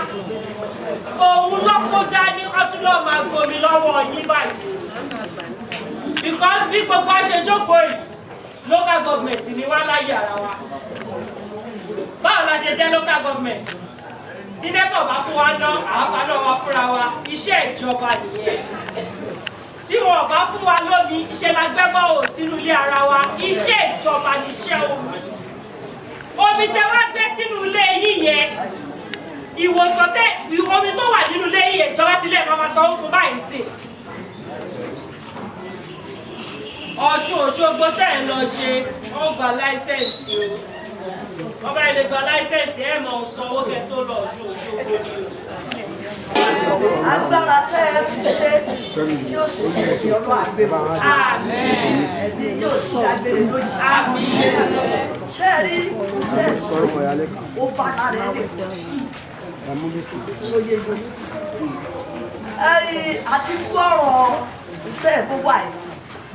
òun ló kó dání ọtún lọ́ọ́ máa gbomi lọ́wọ́ yín báyìí. Because bí gbogbo aṣèjókòó yìí local government ni wá láyé ara wa. Báwo la ṣe jẹ́ local government? Tí dẹ́pọ̀ bá fún wa ná àáfà náà wá fúnra wa, iṣẹ́ ìjọba nìyẹn. Tí wọn bá fún wa lómi, iṣẹ́ la gbẹ́bọ̀ ò sínú ilé ara wa, iṣẹ́ ìjọba ni iṣẹ́ omi. Omi tẹ wá gbé sínú ilé yín yẹn, ìwòsàn omi tó wà nínú ilé yín yẹn, ìjọba tilẹ̀ máa sanwó fún báyìí sí. Ọ̀ṣun Òṣogbo tẹ̀ ń lọ ṣe, wọ́n gba láísẹ̀nsì o. Ọba ilé gba láísẹ̀nsì ẹ̀ máa sanwó kẹ́ tó lọ Ọ̀ṣun Òṣogbo ni o. Agbára tẹ́ ẹ fi ṣe tí ó sì ṣe ti ọlọ́ àgbébọ̀. Ẹ̀mí yóò ti agbèrè lójijì. Ṣé ẹ rí tẹ́ẹ̀sì ó bá lára ẹ̀ lè sóye yóò. Àti gbọ́rọ̀ bẹ́ẹ̀ bó wà yìí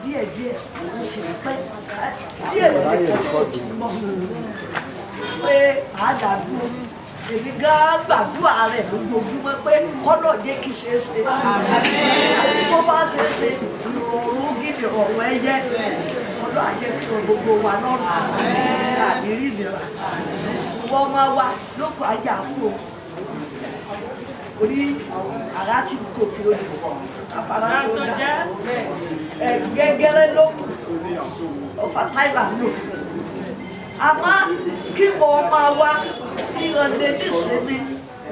díẹ̀díẹ̀ ó ti pẹ́ díẹ̀ lóde tó ti mọ̀ pé àádádúró. Èmi gan gbàdúrà rẹ̀ lójoojúmọ́ pé kọ́nà jẹ́ kí ṣe é ṣe. Àti tó bá ṣe é ṣe ìrọ̀rùn gidi ọ̀rọ̀ ẹyẹ. Kọ́nà àjẹ́ kí wọ́n gbogbo wa lọ́rùn. Àbírí ìnira. Wọ́n máa wá lóko ajá fún o. Orí àrá ti gòkè òyìn. Afárá tó dá. Gẹ́gẹ́rẹ́ lókù. Ọ̀fà Thailand lò. Àmọ́ kí wọ́n máa wá kí wọ́n lè ní ìsinmi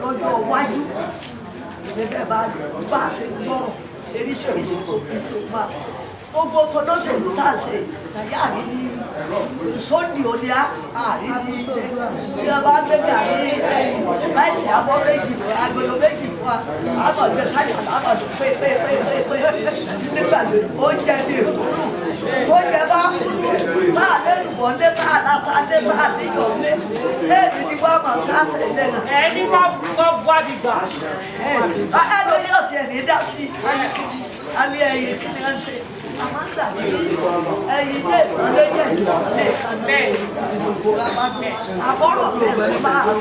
lọ́jọ́ iwájú. Ìgbẹ́ bá ṣe gbọ́rọ̀ eríṣiríṣi tó kú tó máa. Gbogbo olóṣèlú tá à ń ṣe nàìjíríà rí ní sódì olíà àríbi jẹ. Bí wọ́n bá gbé gàrí láìsí abọ́ méjì agolo méjì fún wa, àmọ̀ gbé sájà lábọ̀ tó pé nígbà tó oúnjẹ ní ìkúrú. Tó jẹ bá kúrú tá a lẹ́nu bọ̀ lé tá a láta lé tá a níyọ̀ lé. Èmi ni wọ́n máa ṣáàtẹ̀ lẹ́nu. Ẹni wọ́n bu àbígbà. Ẹlòmí ọ̀tí ẹ̀ ní dá sí àmì ẹ̀yẹ kí ni wọ́n ṣe. àmọ́ gbà tí ẹyin lè tán lórí ẹ̀jọ̀ lè kan náà ìdìbò rábàdàn àbọ̀rọ̀ tẹ̀sán láàárọ̀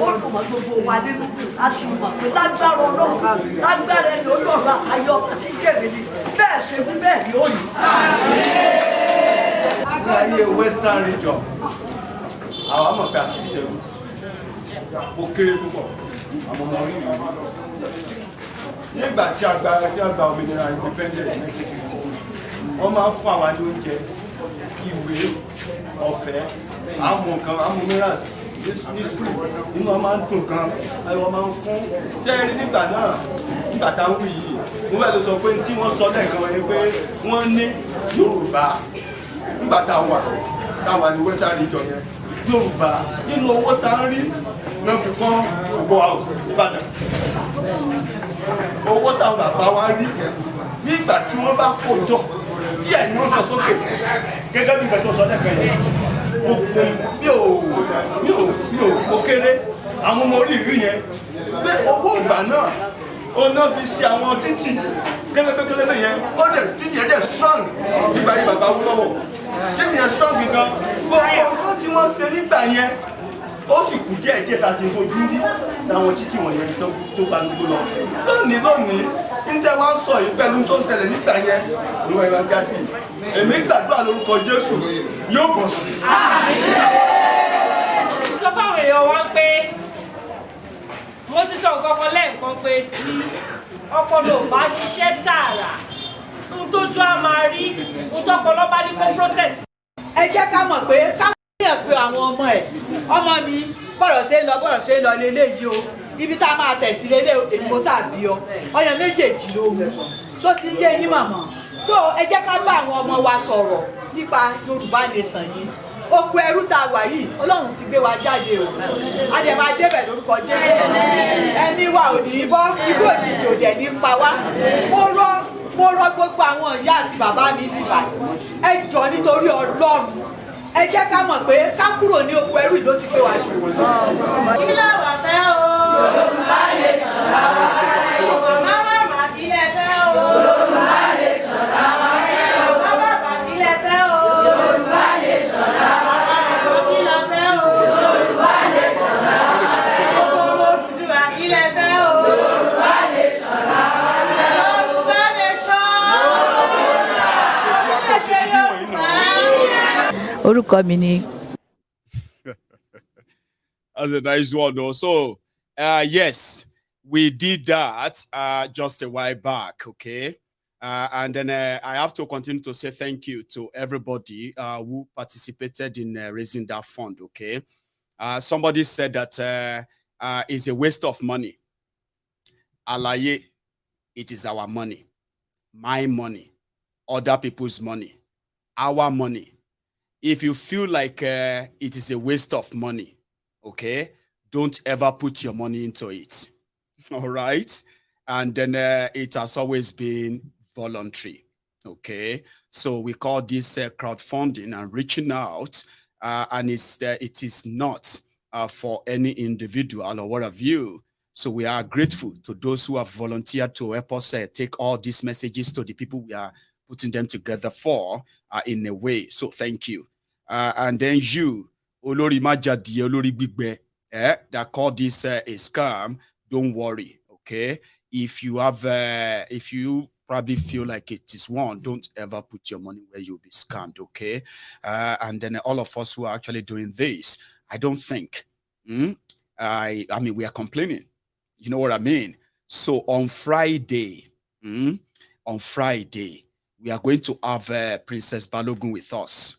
ó dùn mọ́ gbogbo wa nínú a sì mọ̀ pé lágbára ọlọ́run lágbára ẹni olóòrùn ayọ̀ àti jẹ̀mí ni bẹ́ẹ̀ ṣe ní bẹ́ẹ̀ ni ó yìí. ní ayé western region àwọn àmọ̀ pé àkíyèsí ẹ̀rù ó kéré púpọ̀ àwọn ọmọ orí ìlú nígbà tí a gba òmìnira independent 1960 wọ́n máa ń fún àwa ní oúnjẹ ìwé ọ̀fẹ́ àmọ̀ nǹkan àmọ̀ mìíràn ní skul inú wọn máa ń dùn gan ayọ̀ máa ń kún ṣé ẹ rí nígbà náà nígbà tá ń wí yìí mo fẹ́ lè sọ pé tí wọ́n sọ lẹ́ẹ̀kan wọ́n yẹ pé wọ́n ní Yorùbá nígbà táwa ní western region yẹn Yorùbá nínú owó tá ń rí náà fi kọ́ Ògo house Ìbàdàn owó táwọn bàbá wa rí nígbà tí wọ́n bá kó jọ díẹ̀ ni wọ́n sọ sókè gẹ́gẹ́ bí nǹkan tó sọ lẹ́ẹ̀kan yẹn mi ò mo kéré àwọn ọmọ oríire yẹn pé owó ìgbà náà ó náà fi ṣe àwọn títì kélébékélébé yẹn ó dẹ̀ títì yẹn dẹ̀ strong nígbà yẹn bàbá Awólọ́wọ̀ títì yẹn strong gan gbogbo nǹkan tí wọ́n ṣe nígbà yẹn ó sì kù díẹ̀ díẹ̀ tá a sì fojú rí láwọn títì wọ̀nyẹn tó bá gbogbo lọ lónìí níta wá ń sọ yìí pẹ̀lú tó ń ṣẹlẹ̀ nígbà yẹn ló wá já sí èmi gbàdúrà lórúkọ Jésù yóò bọ̀ sí. sọ fáwọn èèyàn wọn pé mo ti sọ nǹkan kan lẹ́ẹ̀kan pé tí ọpọlọ ò bá ṣiṣẹ́ tààrà ń tójú á máa rí ń tọpọlọ bá ní kó process. ẹ jẹ́ ká mọ̀ pé káwọn pé àwọn ọmọ ẹ̀ ọmọ mi bọ̀rọ̀ ṣe ń lọ lélẹ́yìí o ibi tá a máa tẹ̀ sí lélẹ́ èmi mo sàbí ọ ọyàn méjèèjì ló wù tó ti yé yín màmá so ẹ jẹ́ ká bá àwọn ọmọ wa sọ̀rọ̀ nípa Yorùbá nation yìí oko ẹrú tá a wà yìí Ọlọ́run ti gbé wa jáde o a dẹ̀ máa débẹ̀ lórúkọ Jésù ẹ̀mí wa ò ní bọ́ ikú òjijì ò dẹ̀ ní pa wá mo rọ gbogbo àwọn ìyá àti bàbá mi bíbá ẹ jọ nítorí Ọlọ́run ẹ jẹ́ ká mọ̀ pé ká kúrò ní oko ẹrú ló ti gbé wa jù. kí làwọn fẹ́ o Yorùbá nation làwọn fẹ́ o màmá kí lẹ fẹ́ o Yorùbá nation làwọn fẹ́ o màmá kí lẹ fẹ́ o Yorùbá nation làwọn fẹ́ o kí lẹ fẹ́ o Yorùbá nation làwọn fẹ́ o gbogbo Odùduwà kí lẹ fẹ́ o Yorùbá nation làwọn fẹ́ o Yorùbá nation orúkọ mi ni. That's a nice one though. So yes, we did that just a while back, okay? And then I have to continue to say thank you to everybody who participated in raising that fund, okay? Somebody said that it's a waste of money. Alaye, it is our money, my money, other people's money, our money. If you feel like it is a waste of money, okay, don't ever put your money into it, all right? And then it has always been voluntary, okay? So we call this crowdfunding and reaching out, and it is not for any individual or what have you. So we are grateful to those who have volunteered to help us take all these messages to the people we are putting them together for in a way. So thank you. And then you, Olori Majadi, Olori Bigbe, that call this a scam, don't worry, okay? If you have, if you probably feel like it is one, don't ever put your money where you'll be scammed, okay? And then all of us who are actually doing this, I don't think, I mean, we are complaining. You know what I mean? So on Friday, we are going to have Princess Balogun with us.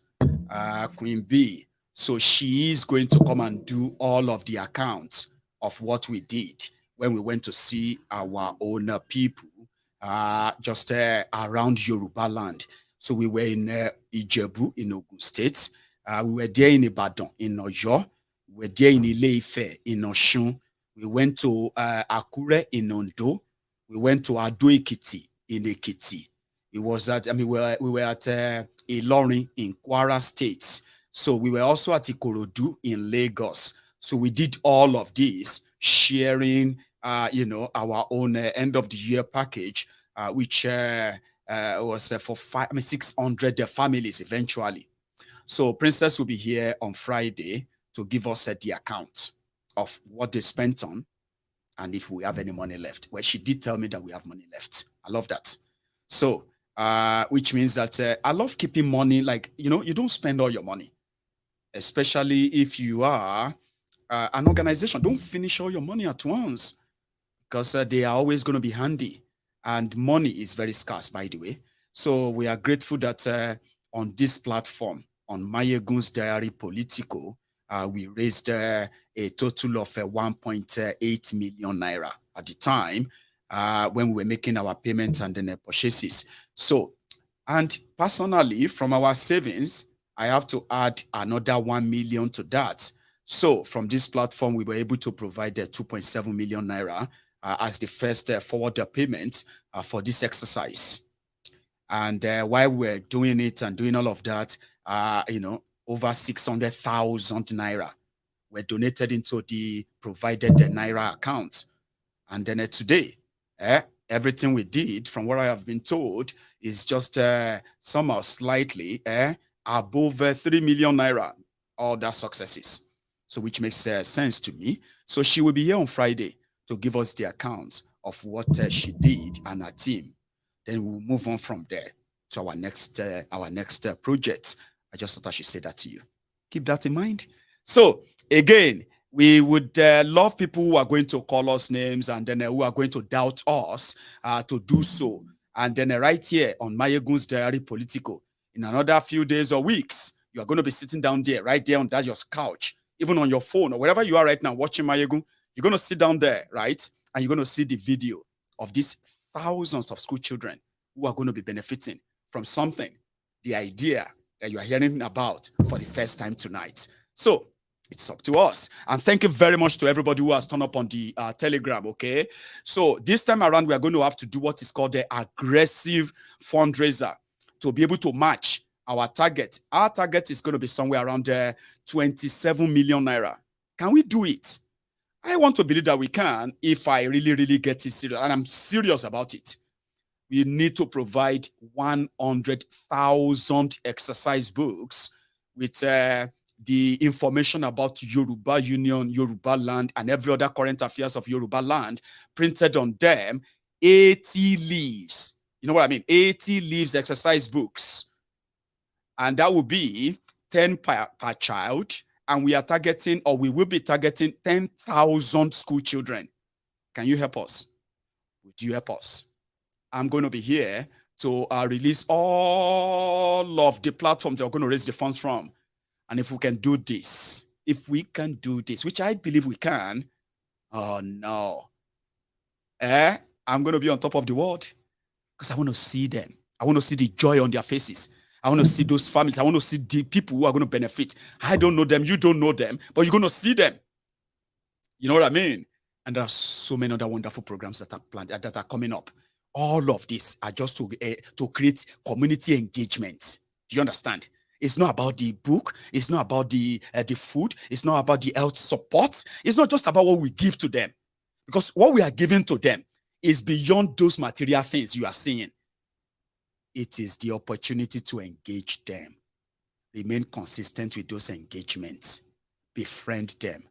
Queen B. So she is going to come and do all of the accounts of what we did when we went to see our own people just around Yoruba land. So we were in Ijebu in Ogun State. We were there in Ibadan in Oyo. We were there in Ile-Ife in Osun. We went to Akure in Ondo. We went to Ado-Ekiti in Ekiti. It was at, we were at Ilorin in Kwara State. So we were also at Ikorodu in Lagos. So we did all of this, sharing, our own end of the year package which was for 600 families eventually. So Princess will be here on Friday to give us the account of what they spent on and if we have any money left. Well, she did tell me that we have money left. I love that. So, which means that I love keeping money, like, you know, you don't spend all your money, especially if you are an organization. Don't finish all your money at once because they are always going to be handy. And money is very scarce, by the way. So we are grateful that on this platform, on Maiyegun's Diary Politico, we raised a total of 1.8 million naira at the time when we were making our payments and then purchases. So, and personally, from our savings, I have to add another 1 million to that. So from this platform, we were able to provide 2.7 million naira as the first forward payment for this exercise. And while we're doing it and doing all of that, you know, over 600,000 naira were donated into the provided naira account. And then today, everything we did, from what I have been told, is just somehow slightly above 3 million naira, all that successes. So which makes sense to me. So she will be here on Friday to give us the account of what she did and her team. Then we'll move on from there to our next project. I just thought I should say that to you. Keep that in mind. So again, we would love people who are going to call us names and then who are going to doubt us to do so. And then right here on Maiyegun's Diary Politico, in another few days or weeks, you are going to be sitting down there, right there on that your couch, even on your phone or wherever you are right now watching Maiyegun. You're going to sit down there, right? And you're going to see the video of these thousands of school children who are going to be benefiting from something, the idea that you are hearing about for the first time tonight. So it's up to us. And thank you very much to everybody who has turned up on the Telegram, okay? So this time around, we are going to have to do what is called the aggressive fundraiser to be able to match our target. Our target is going to be somewhere around 27 million naira. Can we do it? I want to believe that we can if I really, really get it serious. And I'm serious about it. We need to provide 100,000 exercise books with the information about Yoruba Union, Yoruba land, and every other current affairs of Yoruba land printed on them. 80 leaves. You know what I mean? 80 leaves exercise books. And that will be 10 per child. And we are targeting, or we will be targeting 10,000 school children. Can you help us? Would you help us? I'm going to be here to release all of the platforms that we're going to raise the funds from. And if we can do this, which I believe we can, oh no. I'm going to be on top of the world because I want to see them. I want to see the joy on their faces. I want to see those families. I want to see the people who are going to benefit. I don't know them. You don't know them, but you're going to see them. You know what I mean? And there are so many other wonderful programs that are planned, that are coming up. All of this are just to create community engagement. Do you understand? It's not about the book. It's not about the food. It's not about the health support. It's not just about what we give to them. Because what we are giving to them is beyond those material things you are seeing. It is the opportunity to engage them. Remain consistent with those engagements. Befriend them.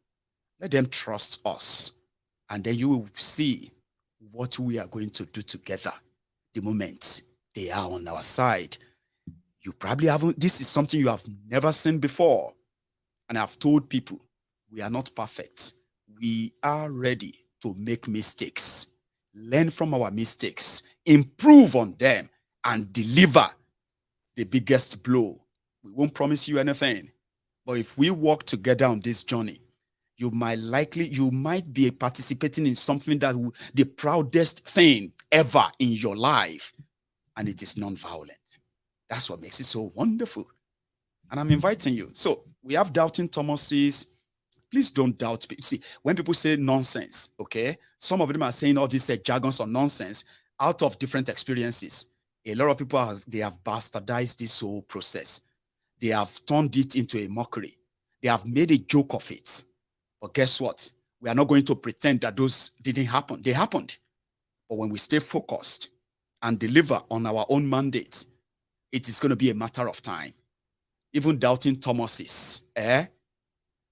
Let them trust us. And then you will see what we are going to do together the moment they are on our side. You probably haven't, this is something you have never seen before. And I've told people, we are not perfect. We are ready to make mistakes, learn from our mistakes, improve on them, and deliver the biggest blow. We won't promise you anything, but if we work together on this journey, you might be participating in something that the proudest thing ever in your life, and it is non-violent. That's what makes it so wonderful. And I'm inviting you. So we have doubting Thomases. Please don't doubt. See, when people say nonsense, okay, some of them are saying all these jargons or nonsense out of different experiences. A lot of people they have bastardized this whole process. They have turned it into a mockery. They have made a joke of it. But guess what? We are not going to pretend that those didn't happen. They happened. But when we stay focused and deliver on our own mandate, it is going to be a matter of time. Even doubting Thomases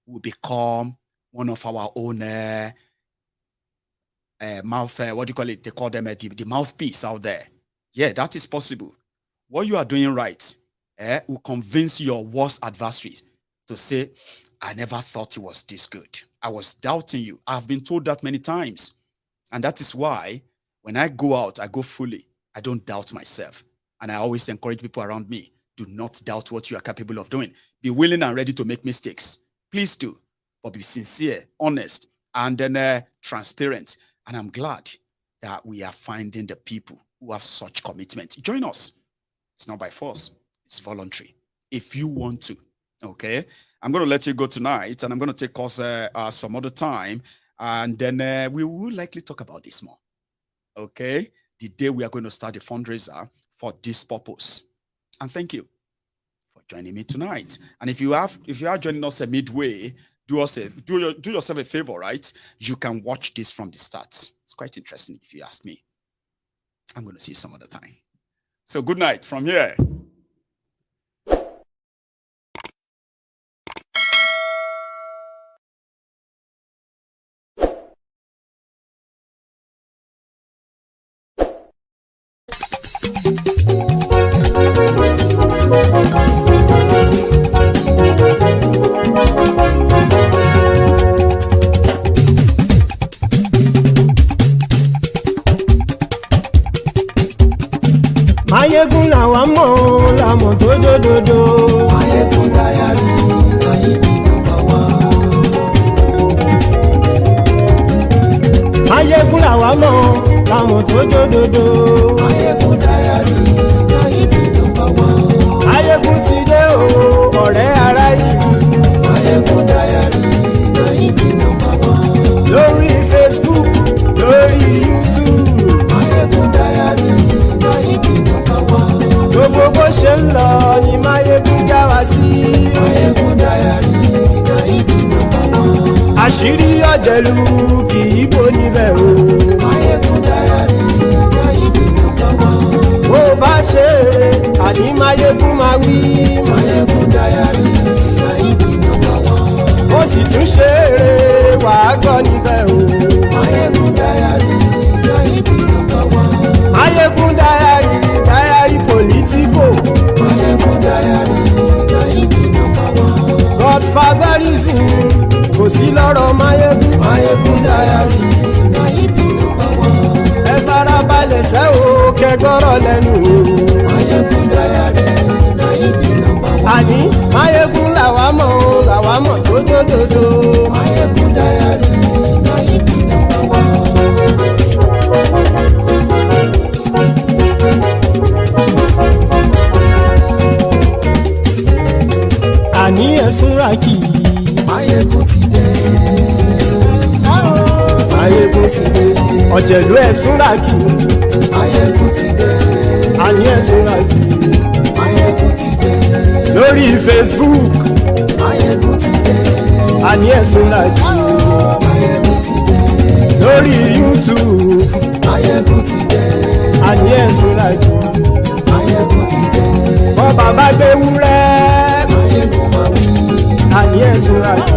will become one of our own mouth, what do you call it? They call them the mouthpiece out there. Yeah, that is possible. What you are doing right will convince your worst adversaries to say, I never thought it was this good. I was doubting you. I've been told that many times. And that is why when I go out, I go fully. I don't doubt myself. And I always encourage people around me, do not doubt what you are capable of doing. Be willing and ready to make mistakes. Please do. But be sincere, honest, and then transparent. And I'm glad that we are finding the people who have such commitment. Join us. It's not by force. It's voluntary. If you want to. Okay? I'm going to let you go tonight, and I'm going to take us some other time. And then we will likely talk about this more. Okay? The day we are going to start the fundraiser for this purpose. And thank you for joining me tonight. And if you are joining us midway, do yourself a favor, right? You can watch this from the start. It's quite interesting if you ask me. I'm going to see you some other time. So good night from here. Maiyegun làwa mọ̀ làmọ̀ tó dòdòdò. Maiyegun Diary Nayibi #1. Maiyegun làwa mọ̀ làmọ̀ tó dòdòdò. Maiyegun Diary Nayibi #1. Maiyegun ti dé o ọ̀rẹ́ ará ìlú. Maiyegun Diary Nayibi #1. Lórí Facebook, lórí YouTube. Maiyegun Diary Nayibi #1. Gbogbo bó ṣe ń lọ ni Maiyegun já wa sí. Maiyegun Diary Nayibi #1. Àṣírí ọ̀jẹ̀lú kì í bò níbẹ̀ o. Maiyegun Diary Nayibi #1. Bó bá ṣe eré àní Maiyegun máa wí. Maiyegun Diary Nayibi #1. Ó sì tún ṣe eré wàá gbọ́ níbẹ̀ o. Maiyegun Diary Nayibi #1. Maiyegun Diary politico. Maiyegun Diary Nayibi #1. Godfatherism kò sí lọ́rọ̀ Maiyegun. Maiyegun Diary Nayibi #1. Ẹ farabalẹ̀ sẹ́ o kẹgọ́rọ̀ lẹ́nu o. Maiyegun Diary Nayibi #1. Àní Maiyegun làwa mọ̀ tó dòdòdò. Maiyegun Diary Nayibi #1. Àní ẹ̀sùn ràkì. Maiyegun ti dé. Maiyegun ti dé. Ọ̀jẹ̀lú ẹ̀sùn ràkì. Maiyegun ti dé. Àní ẹ̀sùn ràkì. Maiyegun ti dé. Lórí Facebook. Maiyegun ti dé. Àní ẹ̀sùn ràkì. Maiyegun ti dé. Lórí YouTube. Maiyegun ti dé. Àní ẹ̀sùn ràkì. Maiyegun ti dé. Bọ́ bàbá gbé wúrẹ́. Maiyegun máa wí. Àní ẹ̀sùn ràkì.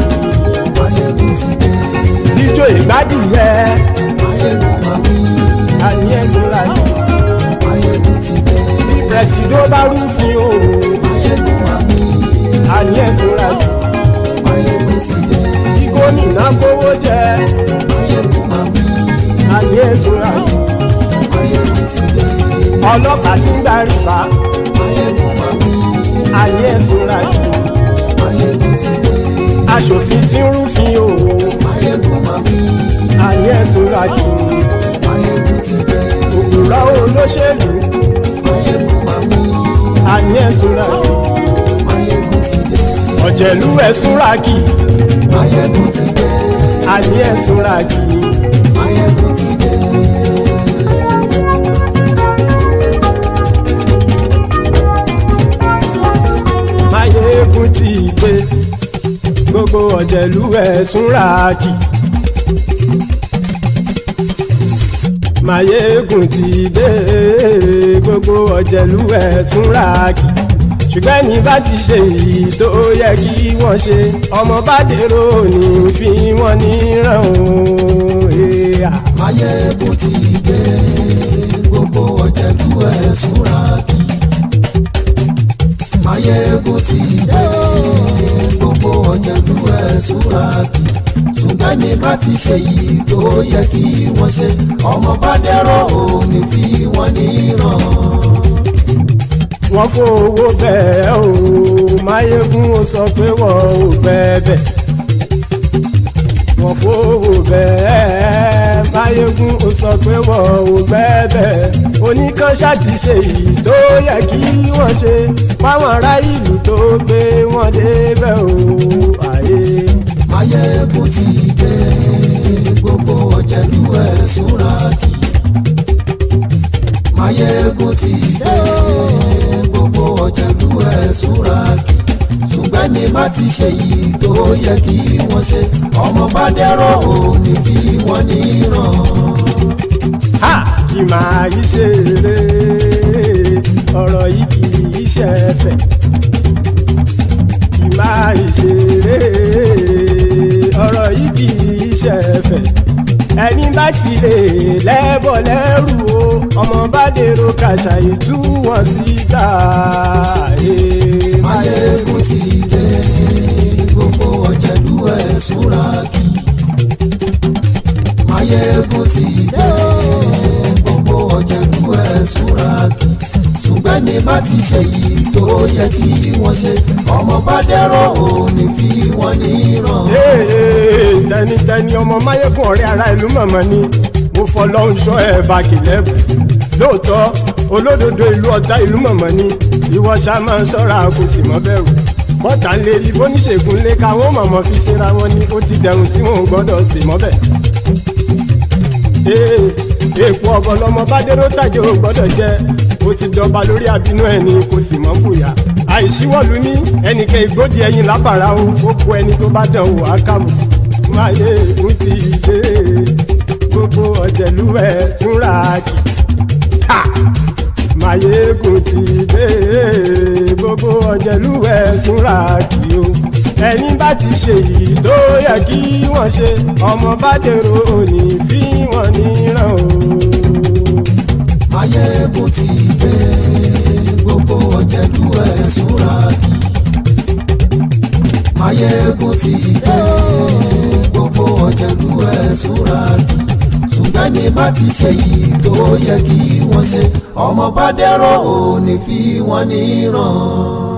Maiyegun ti dé. Ijó ìgbádìyẹ. Maiyegun máa wí. Àní ẹ̀sùn ràkì. Maiyegun ti dé. Bí pẹ̀sìdó bá rúfin o. Maiyegun máa wí. Àní ẹ̀sùn ràkì. Maiyegun ti dé. Bí gómìnà kówó jẹ. Maiyegun máa wí. Àní ẹ̀sùn ràkì. Maiyegun ti dé. Ọlọ́pàá ti ń gba rìbá. Maiyegun máa wí. Àní ẹ̀sùn ràkì. Maiyegun ti dé. Aṣòfin tí ń rúfin o. Maiyegun máa wí. Àní ẹ̀sùn ràkì. Maiyegun ti dé. Òpùrọ́ olóṣèlú. Maiyegun máa wí. Àní ẹ̀sùn ràkì. Maiyegun ti dé. Ọ̀jẹ̀lú ẹ̀sùn ràkì. Maiyegun ti dé. Àní ẹ̀sùn ràkì. Maiyegun ti dé. Maiyegun ti dé. Gbogbo ọ̀jẹ̀lú ẹ̀sùn ràkì. Maiyegun ti dé gbogbo ọ̀jẹ̀lú ẹ̀ súnra kì ṣùgbọ́n ní bá ti ṣe èyí tó yẹ kí wọ́n ṣe ọmọ bá dèrò ní fi wọ́n níran o. Maiyegun ti dé gbogbo ọ̀jẹ̀lú ẹ̀ súnra kì Maiyegun ti dé gbogbo ọ̀jẹ̀lú ẹ̀ súnra kì ṣùgbọ́n ní bá ti ṣe èyí tó yẹ kí wọ́n ṣe ọmọ bá dèrò ní fi wọ́n níran. Wọ́n fowó bẹ́ẹ̀ o Maiyegun ó sọ pé wọ́n ò fẹ́ bẹ́ẹ̀. Wọ́n fowó bẹ́ẹ̀ Maiyegun ó sọ pé wọ́n ò fẹ́ bẹ́ẹ̀. Oníkanṣá ti ṣe èyí tó yẹ kí wọ́n ṣe fáwọn ará ìlú tó gbé wọn débẹ̀ o. Maiyegun ti dé gbogbo ọ̀jẹ̀lú ẹ̀ súnra kì Maiyegun ti dé gbogbo ọ̀jẹ̀lú ẹ̀ súnra kì ṣùgbọ́n ní má ti ṣe yìí tó yẹ kí wọ́n ṣe ọmọ bá dẹ́rọ̀ ò ní fi wọ́n níran. Kì máa yí ṣe eré ọ̀rọ̀ yìí kì í ṣe ẹ̀fẹ̀. Kì máa yí ṣe eré ọ̀rọ̀ yìí kì í ṣe ẹ̀fẹ̀. Ẹni bá ti lè lẹ́bọ̀ lẹ́rù o ọmọ bá dèrò kàṣàyè tú wọn síta. Maiyegun ti dé gbogbo ọ̀jẹ̀lú ẹ̀ súnra kì Maiyegun ti dé gbogbo ọ̀jẹ̀lú ẹ̀ súnra kì ṣùgbọ́n ní bá ti ṣe yìí tó yẹ kí wọ́n ṣe ọmọ bá dẹ́rọ̀ ò ní fi wọ́n níran. Tẹnitẹni ọmọ Maiyegun ọ̀rẹ́ ara ìlú mọ̀mọ́ ni mo fọlọ́hún ṣọ́ ẹ̀ bá kìlẹ́bù lóòótọ́ olódodo ìlú ọ̀tá ìlú mọ̀mọ́ ni ìwọ ṣá máa ń ṣọ́ra kò sì mọ́ bẹ̀rù bọ́tà ń lè rí bóníṣègùn lé káwọn mọ̀mọ́ fi ṣera wọn ni ó ti dẹrùn tí wọn ò gbọ́dọ̀ sè mọ́bẹ̀. Èèpo ọ̀bọ lọmọ bá dérò tàjẹ́ ò gbọ́dọ̀ jẹ́ ó ti dọba lórí àbínú ẹni kò sì mọ́ bùyà àìsíwọ́lu ní ẹnìkẹ́ ìgbódì ẹyin lábàrá o ó kó ẹni tó bá dán o àkàmù. Maiyegun ti dé gbogbo ọ̀jẹ̀lú ẹ̀ túnra kì Maiyegun ti dé gbogbo ọ̀jẹ̀lú ẹ̀ túnra kì o. Ẹni bá ti ṣe yìí tó yẹ kí wọ́n ṣe ọmọ bá dèrò òní fi wọ́n níran o. Maiyegun ti dé gbogbo ọ̀jẹ̀lú ẹ̀ súnra kì Maiyegun ti dé gbogbo ọ̀jẹ̀lú ẹ̀ súnra kì ṣùgbọ́n ní bá ti ṣe yìí tó yẹ kí wọ́n ṣe ọmọ bá dẹ́rọ̀ ò ní fi wọ́n níran.